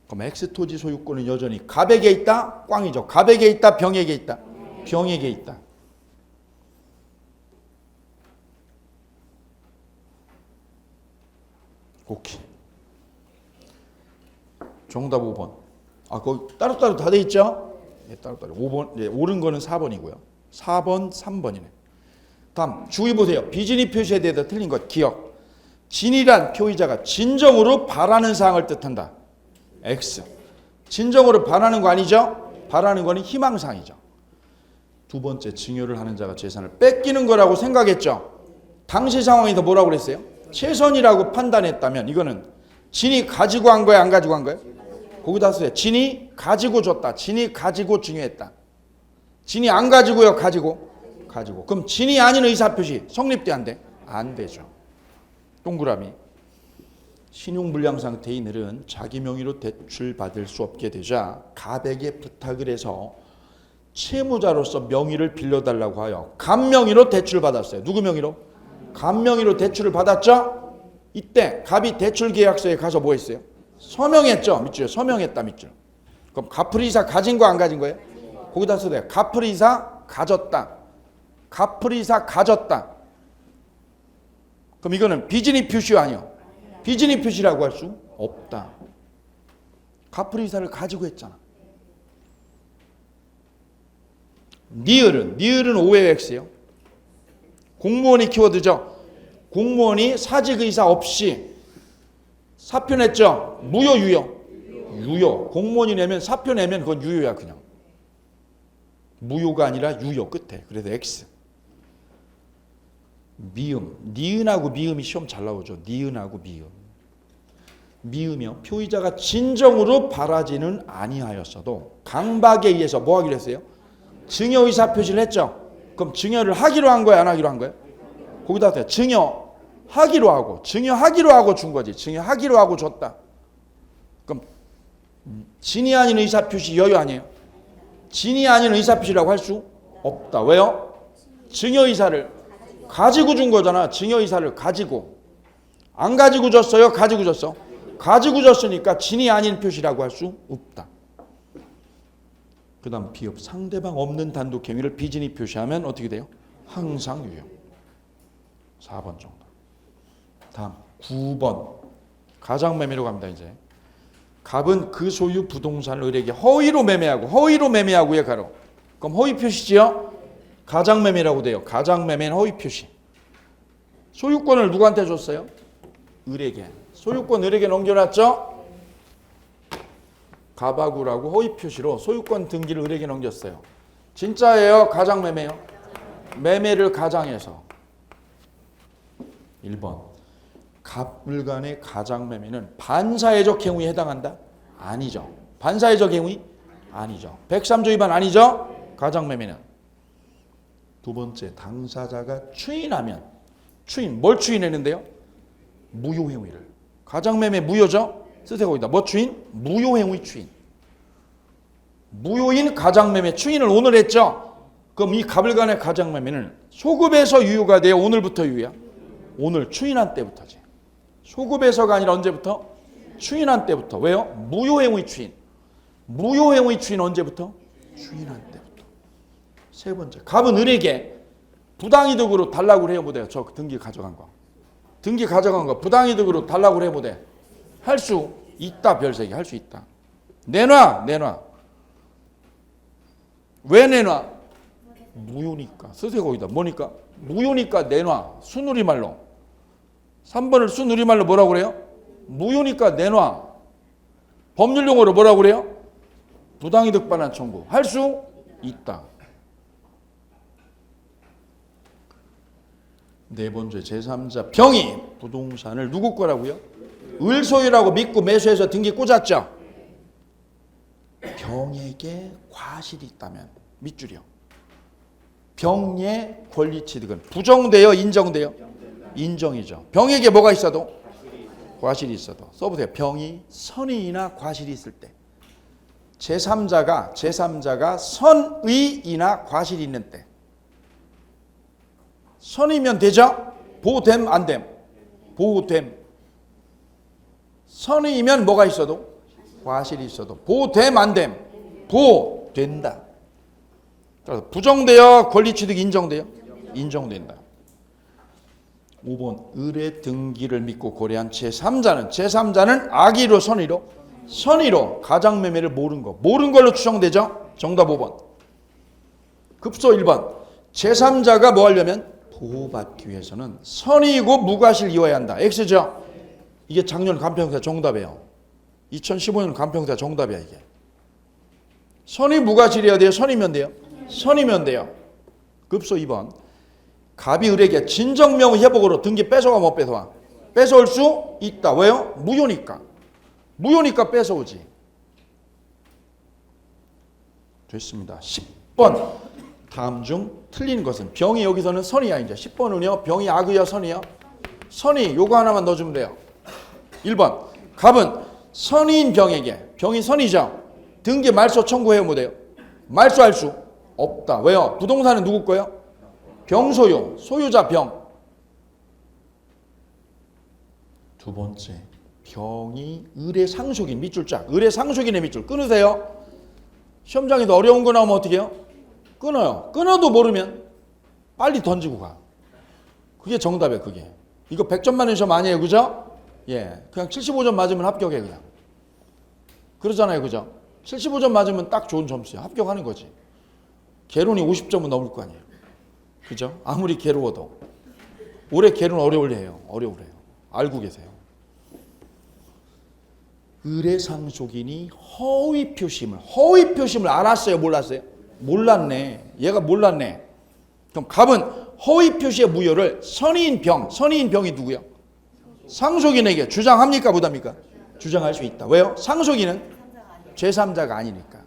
그럼 X토지 소유권은 여전히 갑에게 있다? 꽝이죠. 갑에게 있다? 병에게 있다? 병에게 있다. 오케이. 정답 5번. 거기 따로따로 다 돼 있죠? 네, 따로따로. 5번, 네, 옳은 거는 4번이고요. 4번, 3번이네. 다음, 주의 보세요. 비진이 표시에 대해서 틀린 것, 기억. 진이란 표의자가 진정으로 바라는 사항을 뜻한다. X. 진정으로 바라는 거 아니죠? 바라는 거는 희망사항이죠. 두 번째, 증여를 하는 자가 재산을 뺏기는 거라고 생각했죠. 당시 상황에서 뭐라고 그랬어요? 최선이라고 판단했다면 이거는 진이 가지고 한 거야, 안 가지고 한 거야? 거기다 쓰세요. 진이 가지고 줬다. 진이 가지고 증여했다. 진이 안 가지고요, 가지고. 그럼 진이 아닌 의사표시 성립돼 안 돼? 안 되죠. 동그라미. 신용불량 상태인 을은 자기 명의로 대출받을 수 없게 되자 갑에게 부탁을 해서 채무자로서 명의를 빌려달라고 하여 갑 명의로 대출을 받았어요. 누구 명의로? 갑 명의로 대출을 받았죠? 이때 갑이 대출계약서에 가서 뭐 했어요? 서명했죠? 밑줄 서명했다 밑줄. 그럼 갑을이사 가진 거 안 가진 거예요? 거기다 써도 갑을이사 가졌다. 갑을이사 가졌다. 그럼 이거는 비진이 표시 아니요? 비진이 표시라고 할 수 없다. 갑을이사를 가지고 했잖아. 니을은 5의 X예요. 공무원이 키워드죠. 공무원이 사직의사 없이 사표 냈죠. 무효 유효. 공무원이 내면 사표 내면 그건 유효야 그냥. 무효가 아니라 유효 끝에. 그래서 X. 미음. 니은하고 미음이 시험 잘 나오죠. 니은하고 미음. 미음이요. 표의자가 진정으로 바라지는 아니하였어도 강박에 의해서 뭐 하기로 했어요? 증여의사 표시를 했죠. 그럼 증여를 하기로 한 거야, 안 하기로 한 거야? 거기다 대 증여하기로 하고 준 거지. 증여하기로 하고 줬다. 그럼 진이 아닌 의사표시 여유 아니에요? 진이 아닌 의사표시라고 할 수 없다. 왜요? 증여의사를 가지고 준 거잖아. 증여의사를 가지고. 안 가지고 줬어요? 가지고 줬어? 가지고 줬으니까 진이 아닌 표시라고 할 수 없다. 그 다음 비읍 상대방 없는 단독 행위를 비진이 표시하면 어떻게 돼요? 항상 유효. 4번 정도. 다음 9번 가장매매로 갑니다. 이제 갑은 그 소유 부동산을 을에게 허위로 매매하고 허위로 매매하고의 가로. 그럼 허위 표시지요? 가장매매라고 돼요. 가장매매는 허위 표시. 소유권을 누구한테 줬어요? 을에게. 소유권 을에게 넘겨놨죠? 갑하구라고 허위 표시로 소유권 등기를 을에게 넘겼어요. 진짜예요? 가장매매요? 매매를 가장해서. 1번 갑을 간의 가장매매는 반사회적 행위에 해당한다? 아니죠. 반사회적 행위? 아니죠. 103조 위반 아니죠? 가장매매는. 두 번째 당사자가 추인하면 추인 뭘 추인했는데요? 무효행위를. 가장매매 무효죠? 쓰세거기다 뭐 추인? 무효행위 추인. 무효인 가장매매 추인을 오늘 했죠? 그럼 이 갑을 간의 가장매매는 소급에서 유효가 돼요? 오늘부터 유효야? 오늘 추인한 때부터지. 소급에서가 아니라 언제부터? 추인한 때부터. 왜요? 무효행위 추인. 무효행위 추인 언제부터? 추인한 때부터. 세 번째 갑은 을에게 부당이득으로 달라고 해요? 못해요? 저 등기 가져간 거. 등기 가져간 거 부당이득으로 달라고 해 못해? 할 수 있다. 별세기 할 수 있다. 내놔. 왜 내놔? 무효니까. 쓰세요 거기다. 뭐니까? 무효니까 내놔. 순우리말로. 3번을 순우리말로 뭐라고 그래요? 무효니까 내놔. 법률용어로 뭐라고 그래요? 부당이득 반환 청구. 할 수 있다. 네 번째 제3자 병이 부동산을 누구 거라고요? 을 소유라고 믿고 매수해서 등기 꽂았죠. 병에게 과실이 있다면 밑줄이요. 병의 권리 취득은 부정돼요? 인정돼요? 인정이죠. 병에게 뭐가 있어도? 과실이 있어도. 써보세요. 병이 선의이나 과실이 있을 때. 제3자가 선의이나 과실이 있는 때. 선이면 되죠? 보호됨 안 됨? 보호됨. 선이면 뭐가 있어도? 과실이 있어도. 보호됨 안 됨? 보호된다. 그래서 부정되어 권리취득 인정돼요? 인정된다. 5번 을의 등기를 믿고 거래한 제3자는 악의로 선의로 가장매매를 모른 걸로 추정되죠? 정답 5번. 급소 1번 제3자가 뭐 하려면 보호받기 위해서는 선의이고 무과실 이어야 한다. X죠? 이게 작년 간평사 정답이에요. 2015년 간평사 정답이야 이게. 선의 무과실이어야 돼요? 선이면 돼요? 선이면 돼요. 급소 2번 갑이 을에게 진정명의 회복으로 등기 뺏어와 못 뺏어와? 뺏어올 수 있다. 왜요? 무효니까 뺏어오지. 됐습니다. 10번 다음 중 틀린 것은 병이 여기서는 선이야. 이제 10번은요 병이 악이야 선이야? 선이. 요거 하나만 넣어주면 돼요. 1번 갑은 선인 병에게 병이 선이죠. 등기 말소 청구해요 못해요? 말소할 수 없다. 왜요? 부동산은 누구 거예요? 병소유. 소유자 병. 두 번째 병이 을의 상속인 밑줄 쫙. 을의 상속인의 밑줄 끊으세요. 시험장에도 어려운 거 나오면 어떻게 해요? 끊어요. 끊어도 모르면 빨리 던지고 가. 그게 정답이에요. 그게. 이거 100점 맞는 시험 아니에요. 그죠? 예, 그냥 75점 맞으면 합격해 그냥. 그러잖아요. 그죠? 75점 맞으면 딱 좋은 점수야. 합격하는 거지. 개론이 50점은 넘을 거 아니에요. 그죠? 아무리 괴로워도. 올해 개론 어려울래요. 알고 계세요. 을의 상속인이 허위 표심을 알았어요? 몰랐어요? 몰랐네. 얘가 몰랐네. 그럼 갑은 허위 표시의 무효를 선의인 병이 누구야? 상속인에게 주장합니까? 못합니까? 주장할 수 있다. 왜요? 상속인은 제3자가 아니니까.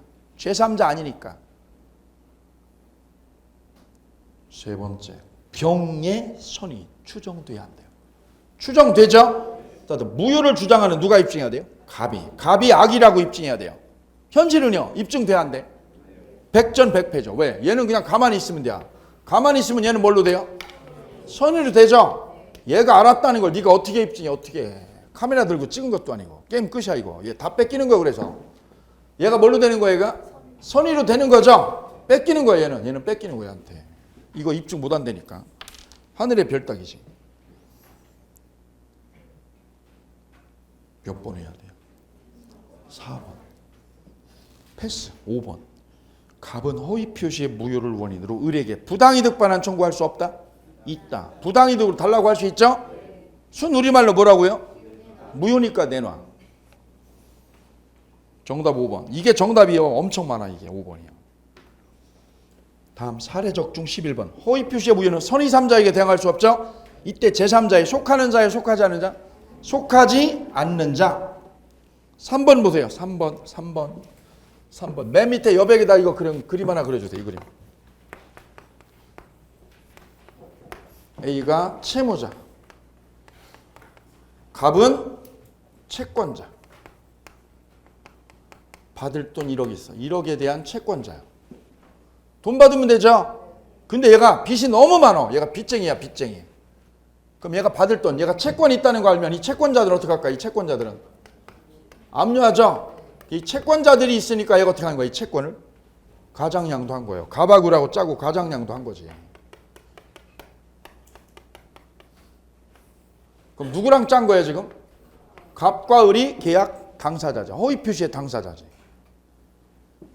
세 번째 병의 선이 추정돼야 한대요. 추정되죠? 무효를 주장하는 누가 입증해야 돼요? 갑이 악이라고 입증해야 돼요. 현실은요, 입증돼야 안 돼. 백전백패죠. 왜? 얘는 그냥 가만히 있으면 돼요. 가만히 있으면 얘는 뭘로 돼요? 선의로 되죠. 얘가 알았다는 걸 네가 어떻게 입증해? 어떻게 해? 카메라 들고 찍은 것도 아니고 게임 끝이야 이거. 얘 다 뺏기는 거야. 그래서 얘가 뭘로 되는 거야? 얘가 선의로 되는 거죠. 뺏기는 거야. 얘는 뺏기는 거야 한테. 이거 입증 못 한다니까. 하늘의 별 따기지. 몇 번 해야 돼요? 4번. 패스. 5번. 갑은 허위 표시의 무효를 원인으로 을에게 부당이득 반환 청구할 수 없다? 있다. 부당이득으로 달라고 할 수 있죠? 순우리말로 뭐라고요? 무효니까 내놔. 정답 5번. 이게 정답이요. 엄청 많아 이게 5번이요. 다음 사례적 중 11번. 허위 표시의 무효는 선의3자에게 대항할 수 없죠? 이때 제3자에 속하는 자에 속하지 않는 자? 속하지 않는 자. 3번 보세요. 3번. 맨 밑에 여백에다 이거 그림 하나 그려주세요. 이 그림. A가 채무자. 갑은 채권자. 받을 돈 1억 있어. 1억에 대한 채권자야. 돈 받으면 되죠? 근데 얘가 빚이 너무 많아. 얘가 빚쟁이야, 빚쟁이. 그럼 얘가 받을 돈, 얘가 채권이 있다는 거 알면 이 채권자들은 어떻게 할까? 이 채권자들은 압류하죠? 이 채권자들이 있으니까 얘가 어떻게 하는 거야? 이 채권을 가장양도 한 거예요. 갑하고라고 짜고 가장양도 한 거지. 그럼 누구랑 짠 거예요 지금? 갑과 을이 계약 당사자죠. 허위 표시의 당사자지.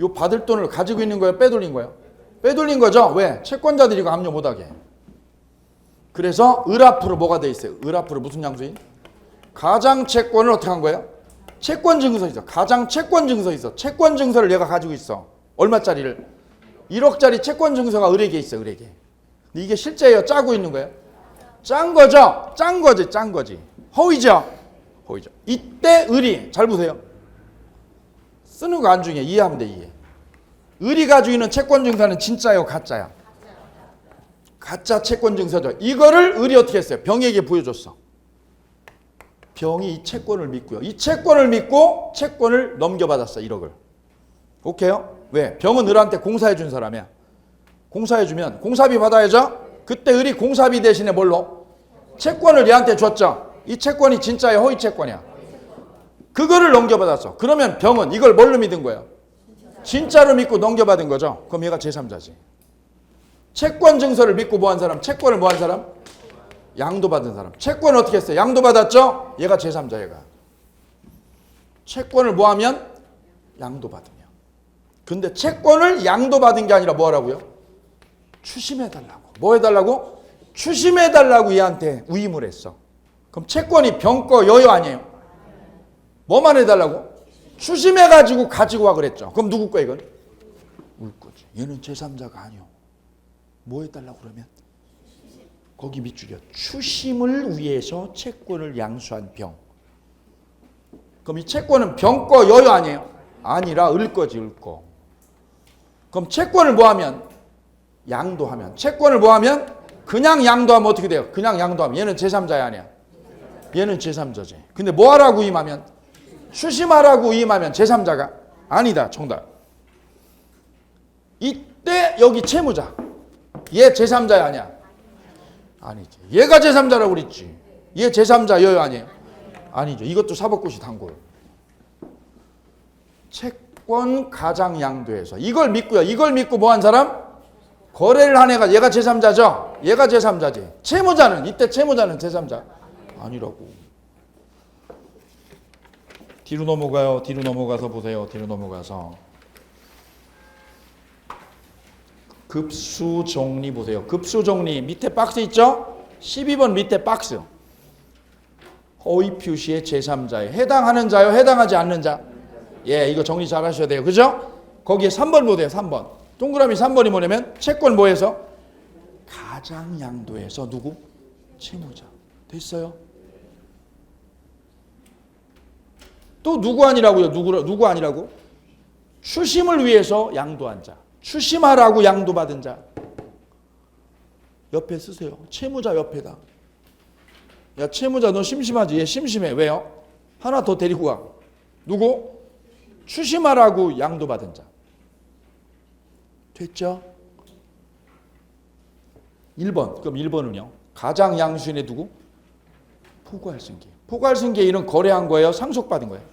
요 받을 돈을 가지고 있는 거예요? 빼돌린 거예요? 빼돌린 거죠. 왜? 채권자들이 이거 압류 못하게. 그래서 을 앞으로 뭐가 돼 있어요? 을 앞으로 무슨 양수인? 가장 채권을 어떻게 한 거예요? 채권 증서 있어. 가장 채권 증서 있어. 채권 증서를 얘가 가지고 있어. 얼마짜리를? 1억짜리 채권 증서가 을에게 있어. 을에게. 근데 이게 실제예요? 짜고 있는 거예요? 짠 거죠? 짠 거지. 허위죠? 허위죠. 이때 을이, 잘 보세요. 쓰는 거 안 중요해. 이해하면 돼, 이해. 을이 가지고 있는 채권 증서는 진짜예요? 가짜야? 가짜 채권 증서죠. 이거를 을이 어떻게 했어요? 병에게 보여줬어. 병이 이 채권을 믿고요. 이 채권을 믿고 채권을 넘겨받았어. 1억을. 오케이요? 왜? 병은 을한테 공사해 준 사람이야. 공사해 주면 공사비 받아야죠? 그때 을이 공사비 대신에 뭘로? 채권을 얘한테 줬죠. 이 채권이 진짜야? 허위 채권이야? 그거를 넘겨받았어. 그러면 병은 이걸 뭘로 믿은 거예요? 진짜로 믿고 넘겨받은 거죠. 그럼 얘가 제3자지. 채권 증서를 믿고 뭐 한 사람? 채권을 뭐 한 사람? 양도받은 사람. 채권을 어떻게 했어요? 양도받았죠? 얘가 제3자 얘가. 채권을 뭐 하면? 양도받으면. 근데 채권을 양도받은 게 아니라 뭐 하라고요? 추심해달라고. 뭐 해달라고? 추심해달라고 얘한테 위임을 했어. 그럼 채권이 병거 여유 아니에요? 뭐만 해달라고? 추심해가지고 가지고 와 그랬죠. 그럼 누구 거야 이건? 울 거지. 얘는 제3자가 아니요. 뭐 해달라고 그러면? 거기 밑줄이야. 추심을 위해서 채권을 양수한 병. 그럼 이 채권은 병거 여유 아니에요? 아니라 을 거지, 을 거. 그럼 채권을 뭐 하면? 양도하면. 채권을 뭐 하면? 그냥 양도하면 어떻게 돼요? 그냥 양도하면. 얘는 제3자야 아니야? 얘는 제3자지. 근데 뭐 하라고 임하면? 추심하라고 임하면 제3자가? 아니다. 정답. 이때 여기 채무자. 얘 제3자야 아니야? 아니지. 얘가 제3자라고 그랬지. 얘 제3자 여유 아니에요? 아니죠. 이것도 사법고시 단골. 채권 가장 양도해서 이걸 믿고요. 이걸 믿고 뭐 한 사람? 거래를 한 애가 얘가 제3자죠? 얘가 제3자지. 채무자는 이때 채무자는 제3자 아니라고. 뒤로 넘어가요. 뒤로 넘어가서 보세요. 뒤로 넘어가서 급수정리 보세요. 급수정리 밑에 박스 있죠? 12번 밑에 박스. 허위 표시의 제3자에 해당하는 자요? 해당하지 않는 자? 예, 이거 정리 잘 하셔야 돼요. 그죠? 거기에 3번 보세요. 3번. 동그라미 3번이 뭐냐면 채권 뭐해서? 가장 양도해서 누구? 채무자. 됐어요? 또 누구 아니라고요? 누구 아니라고? 추심을 위해서 양도한 자. 추심하라고 양도받은 자. 옆에 쓰세요. 채무자 옆에다. 야, 채무자 너 심심하지? 얘 심심해. 왜요? 하나 더 데리고 와. 누구? 추심하라고 양도받은 자. 됐죠? 1번. 그럼 1번은요? 가장 양수인의 누구? 포괄승계. 포괄승계인은 거래한 거예요? 상속받은 거예요?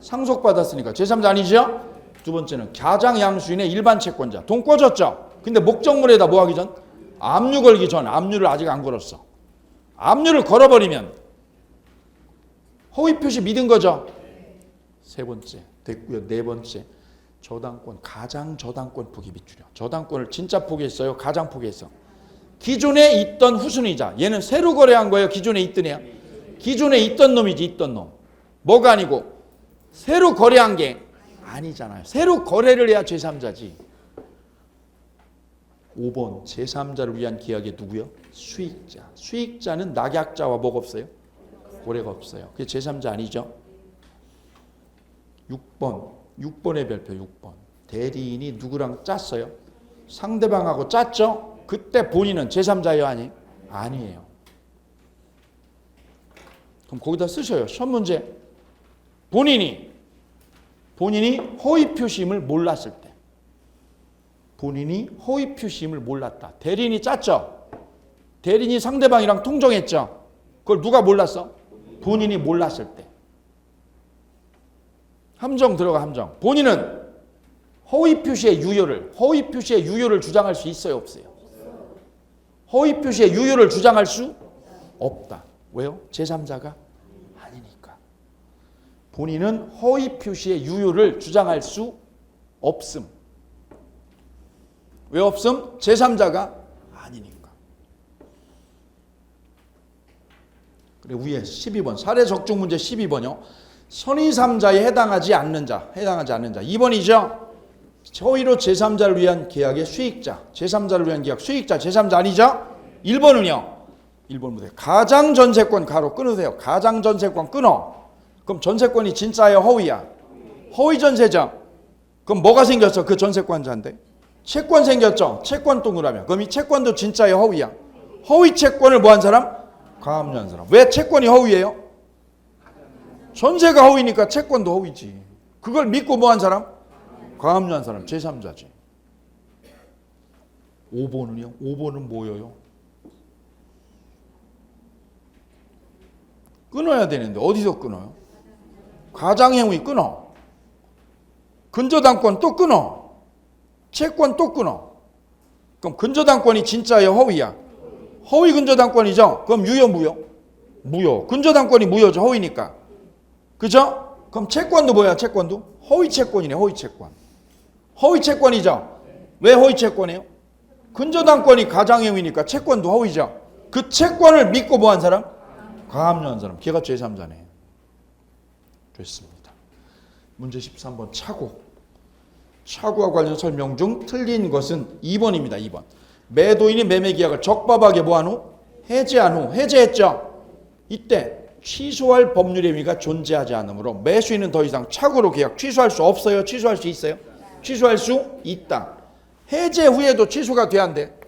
상속받았으니까 제3자 아니죠? 두 번째는 가장 양수인의 일반 채권자. 돈 꿔줬죠? 근데 목적물에다 뭐 하기 전? 압류 걸기 전. 압류를 아직 안 걸었어. 압류를 걸어버리면 허위 표시 믿은 거죠? 세 번째. 됐고요. 네 번째. 저당권. 가장 저당권 포기 밑줄이요. 저당권을 진짜 포기했어요? 가장 포기했어? 기존에 있던 후순위자. 얘는 새로 거래한 거예요? 기존에 있던 애야? 기존에 있던 놈이지. 있던 놈. 뭐가 아니고 새로 거래한 게 아니잖아요. 새로 거래를 해야 제3자지. 5번 제3자를 위한 계약의 누구요? 수익자. 수익자는 낙약자와 뭐가 없어요? 고래가 없어요. 그게 제3자 아니죠? 6번의 별표 6번. 대리인이 누구랑 짰어요? 상대방하고 짰죠? 그때 본인은 제3자예요? 아니에요. 그럼 거기다 쓰셔요. 시험 문제. 본인이 허위 표시임을 몰랐을 때. 본인이 허위 표시임을 몰랐다. 대리인이 짰죠? 대리인이 상대방이랑 통정했죠? 그걸 누가 몰랐어? 본인이 몰랐을 때. 함정 들어가 함정. 본인은 허위 표시의 유효를 주장할 수 있어요? 없어요? 허위 표시의 유효를 주장할 수 없다. 왜요? 제3자가 아니니까. 본인은 허위 표시의 유효를 주장할 수 없음. 왜 없음? 제3자가 아니니까. 그래 위에 12번 사례 적중 문제 12번요. 선의3자에 해당하지 않는 자. 2번이죠. 허위로 제3자를 위한 계약의 수익자. 제3자를 위한 계약 수익자. 제3자 아니죠? 1번은요. 1번 보세요. 가장 전세권 가로 끊으세요. 가장 전세권 끊어. 그럼 전세권이 진짜예요? 허위야? 허위 전세죠. 그럼 뭐가 생겼어? 그 전세권자인데. 채권 생겼죠? 채권 동그라미. 그럼 이 채권도 진짜예요? 허위야? 허위 채권을 뭐 한 사람? 가압류한 사람. 왜 채권이 허위예요? 전세가 허위니까 채권도 허위지. 그걸 믿고 뭐 한 사람? 가압류한 사람. 제3자지. 5번은요? 5번은 뭐예요? 끊어야 되는데 어디서 끊어요? 가장행위 끊어. 근저당권 또 끊어. 채권 또 끊어. 그럼 근저당권이 진짜예요? 허위야? 허위 근저당권이죠? 그럼 유효 무효? 무효. 근저당권이 무효죠? 허위니까. 그죠? 그럼 채권도 뭐야? 채권도? 허위 채권이네. 허위 채권. 허위 채권이죠? 왜 허위 채권이에요? 근저당권이 가장행위니까 채권도 허위죠? 그 채권을 믿고 뭐 한 사람? 가압류한 사람. 걔가 제3자네. 됐습니다. 문제 13번 차고. 차고와 관련 설명 중 틀린 것은 2번입니다. 2번. 매도인이 매매계약을 적법하게 뭐한 후? 해지한 후. 해지했죠? 이때 취소할 법률의 의미가 존재하지 않으므로 매수인은 더 이상 차고로 계약 취소할 수 없어요? 취소할 수 있어요? 취소할 수 있다. 해제 후에도 취소가 돼야 안 돼?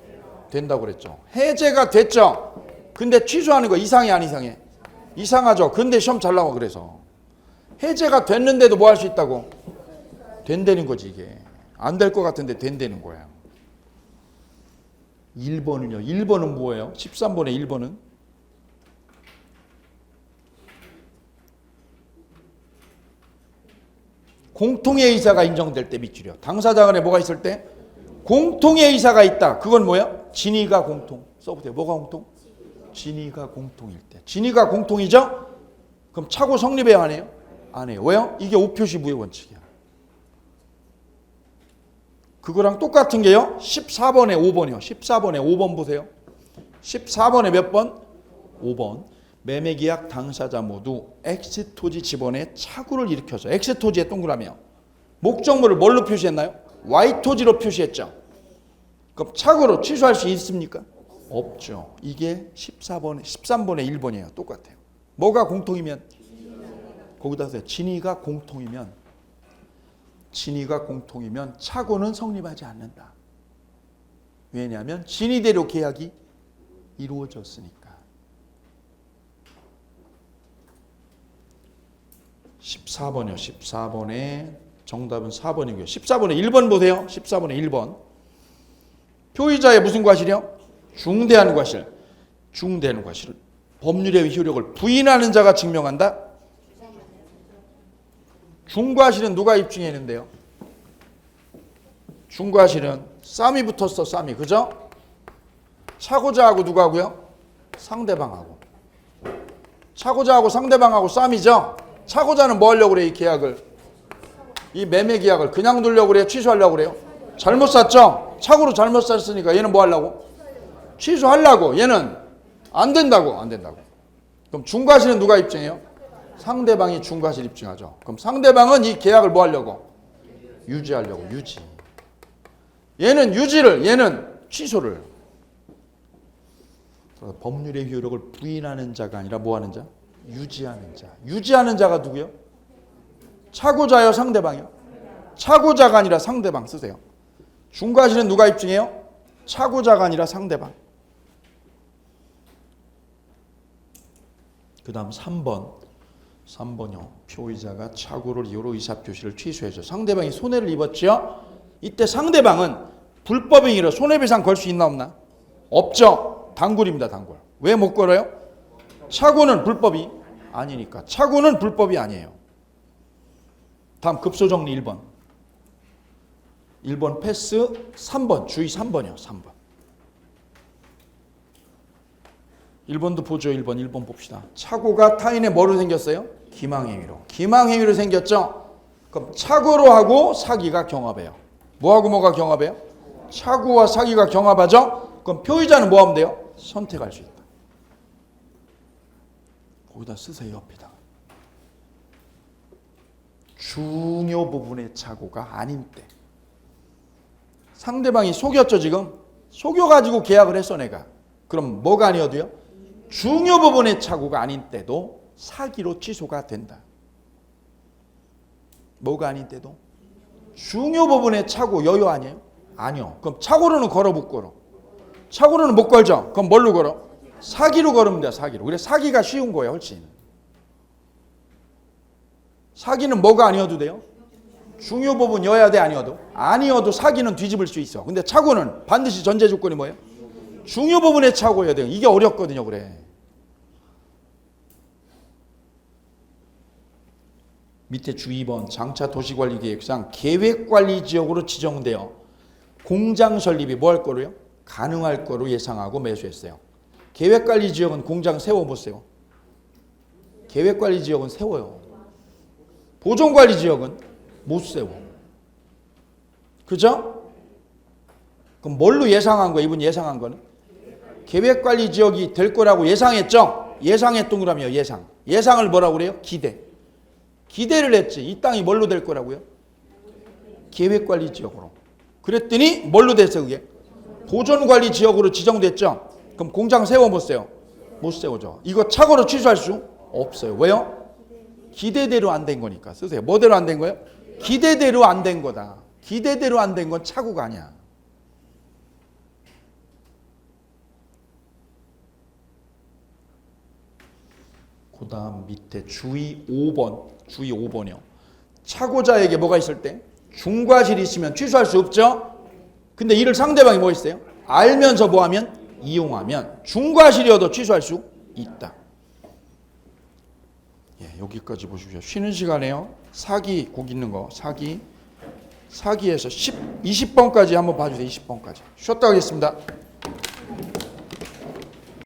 된다고 그랬죠. 해제가 됐죠? 근데 취소하는 거 이상해 안 이상해? 이상하죠. 근데 시험 잘 나와. 그래서 해제가 됐는데도 뭐 할 수 있다고? 된다는 거지. 이게 안 될 것 같은데 된다는 거야. 1번은요. 1번은 뭐예요? 13번의 1번은 공통의 의사가 인정될 때 밑줄이요. 당사자 간에 뭐가 있을 때? 공통의 의사가 있다. 그건 뭐야? 진위가 공통. 써보세요. 뭐가 공통? 진위가 공통일 때. 진위가 공통이죠? 그럼 차고 성립해야 안 해요? 안 해요. 왜요? 이게 오표시 무효 원칙이야. 그거랑 똑같은 게요. 14번에 5번이요. 14번에 5번 보세요. 14번에 몇 번? 5번. 매매계약 당사자 모두 X토지 지번에 착오를 일으켜서 X토지에 동그라미요. 목적물을 뭘로 표시했나요? Y토지로 표시했죠. 그럼 착오로 취소할 수 있습니까? 없죠. 이게 13번에 1번이에요. 똑같아요. 뭐가 공통이면? 거기다 써요. 진위가 공통이면 착오는 성립하지 않는다. 왜냐하면 진위대로 계약이 이루어졌으니까. 14번이요. 14번에 정답은 4번이고요. 14번에 1번 보세요. 14번에 1번. 표의자의 무슨 과실이요? 중대한 과실. 중대한 과실을 법률의 효력을 부인하는 자가 증명한다. 중과실은 누가 입증했는데요? 중과실은 쌈이 붙었어. 쌈이. 그죠? 차고자하고 누가 하고요? 상대방하고. 차고자하고 상대방하고 쌈이죠? 차고자는 뭐 하려고 그래? 이 계약을. 이 매매 계약을 그냥 두려고 그래요? 취소하려고 그래요? 잘못 샀죠? 차고로 잘못 샀으니까 얘는 뭐 하려고? 취소하려고. 얘는 안 된다고. 안 된다고. 그럼 중과실은 누가 입증해요? 상대방이 중과실 입증하죠. 그럼 상대방은 이 계약을 뭐 하려고? 유지하려고. 유지. 얘는 유지를, 얘는 취소를. 법률의 효력을 부인하는 자가 아니라 뭐 하는 자? 유지하는 자. 유지하는 자가 누구요? 차고자요, 상대방이요? 차고자가 아니라 상대방 쓰세요. 중과실은 누가 입증해요? 차고자가 아니라 상대방. 그 다음 3번이요. 표의자가 차고를 이유로 의사표시를 취소해줘. 상대방이 손해를 입었죠? 이때 상대방은 불법 행위로 손해배상 걸 수 있나 없나? 없죠. 단골입니다. 단골. 왜 못 걸어요? 차고는 불법이 아니니까. 차고는 불법이 아니에요. 다음 급소정리 1번. 1번 패스. 3번 주의 3번이요. 3번. 1번도 보죠. 1번 봅시다. 차고가 타인의 뭐로 생겼어요? 기망행위로. 기망행위로 생겼죠? 그럼 차고로 하고 사기가 경합해요. 뭐하고 뭐가 경합해요? 차고와 사기가 경합하죠? 그럼 표의자는 뭐 하면 돼요? 선택할 수 있다. 거기다 쓰세요. 옆에다. 중요 부분의 차고가 아닌 때. 상대방이 속였죠 지금? 속여가지고 계약을 했어 내가. 그럼 뭐가 아니어도요? 중요 부분의 착오가 아닌 때도 사기로 취소가 된다. 뭐가 아닌 때도? 중요 부분의 착오 여유 아니에요? 아니요. 그럼 착오로는 걸어 못 걸어? 착오로는 못 걸죠? 그럼 뭘로 걸어? 사기로 걸으면 돼요. 사기로. 그래 사기가 쉬운 거예요. 훨씬. 사기는 뭐가 아니어도 돼요? 중요 부분이어야 돼 아니어도? 아니어도 사기는 뒤집을 수 있어. 근데 착오는 반드시 전제 조건이 뭐예요? 중요 부분의 착오여야 돼요. 이게 어렵거든요. 그래. 밑에 주 2번 장차 도시관리계획상 계획관리지역으로 지정되어 공장 설립이 뭐 할 거로요? 가능할 거로 예상하고 매수했어요. 계획관리지역은 공장 세워 못 세워? 계획관리지역은 세워요. 보존관리지역은 못 세워. 그죠? 그럼 뭘로 예상한 거예요? 이분 예상한 거는? 계획관리지역이 될 거라고 예상했죠? 예상했던 거라며 예상. 예상을 뭐라고 그래요? 기대. 기대를 했지. 이 땅이 뭘로 될 거라고요? 계획관리지역으로. 그랬더니 뭘로 됐어요 그게? 보존관리지역으로 지정됐죠? 그럼 공장 세워 못 세워? 못 세우죠. 이거 착오로 취소할 수 없어요. 왜요? 기대대로 안 된 거니까. 쓰세요. 뭐대로 안 된 거예요? 기대대로 안 된 거다. 기대대로 안 된 건 착오가 아니야. 그 다음 밑에 주의 5번. 주의 5번이요. 차고자에게 뭐가 있을 때? 중과실이 있으면 취소할 수 없죠? 근데 이를 상대방이 뭐 있어요? 알면서 뭐 하면? 이용하면 중과실이어도 취소할 수 있다. 예, 여기까지 보십시오. 쉬는 시간에요. 사기 꼭 있는 거. 사기에서 20번까지 한번 봐주세요. 20번까지. 쉬었다 하겠습니다.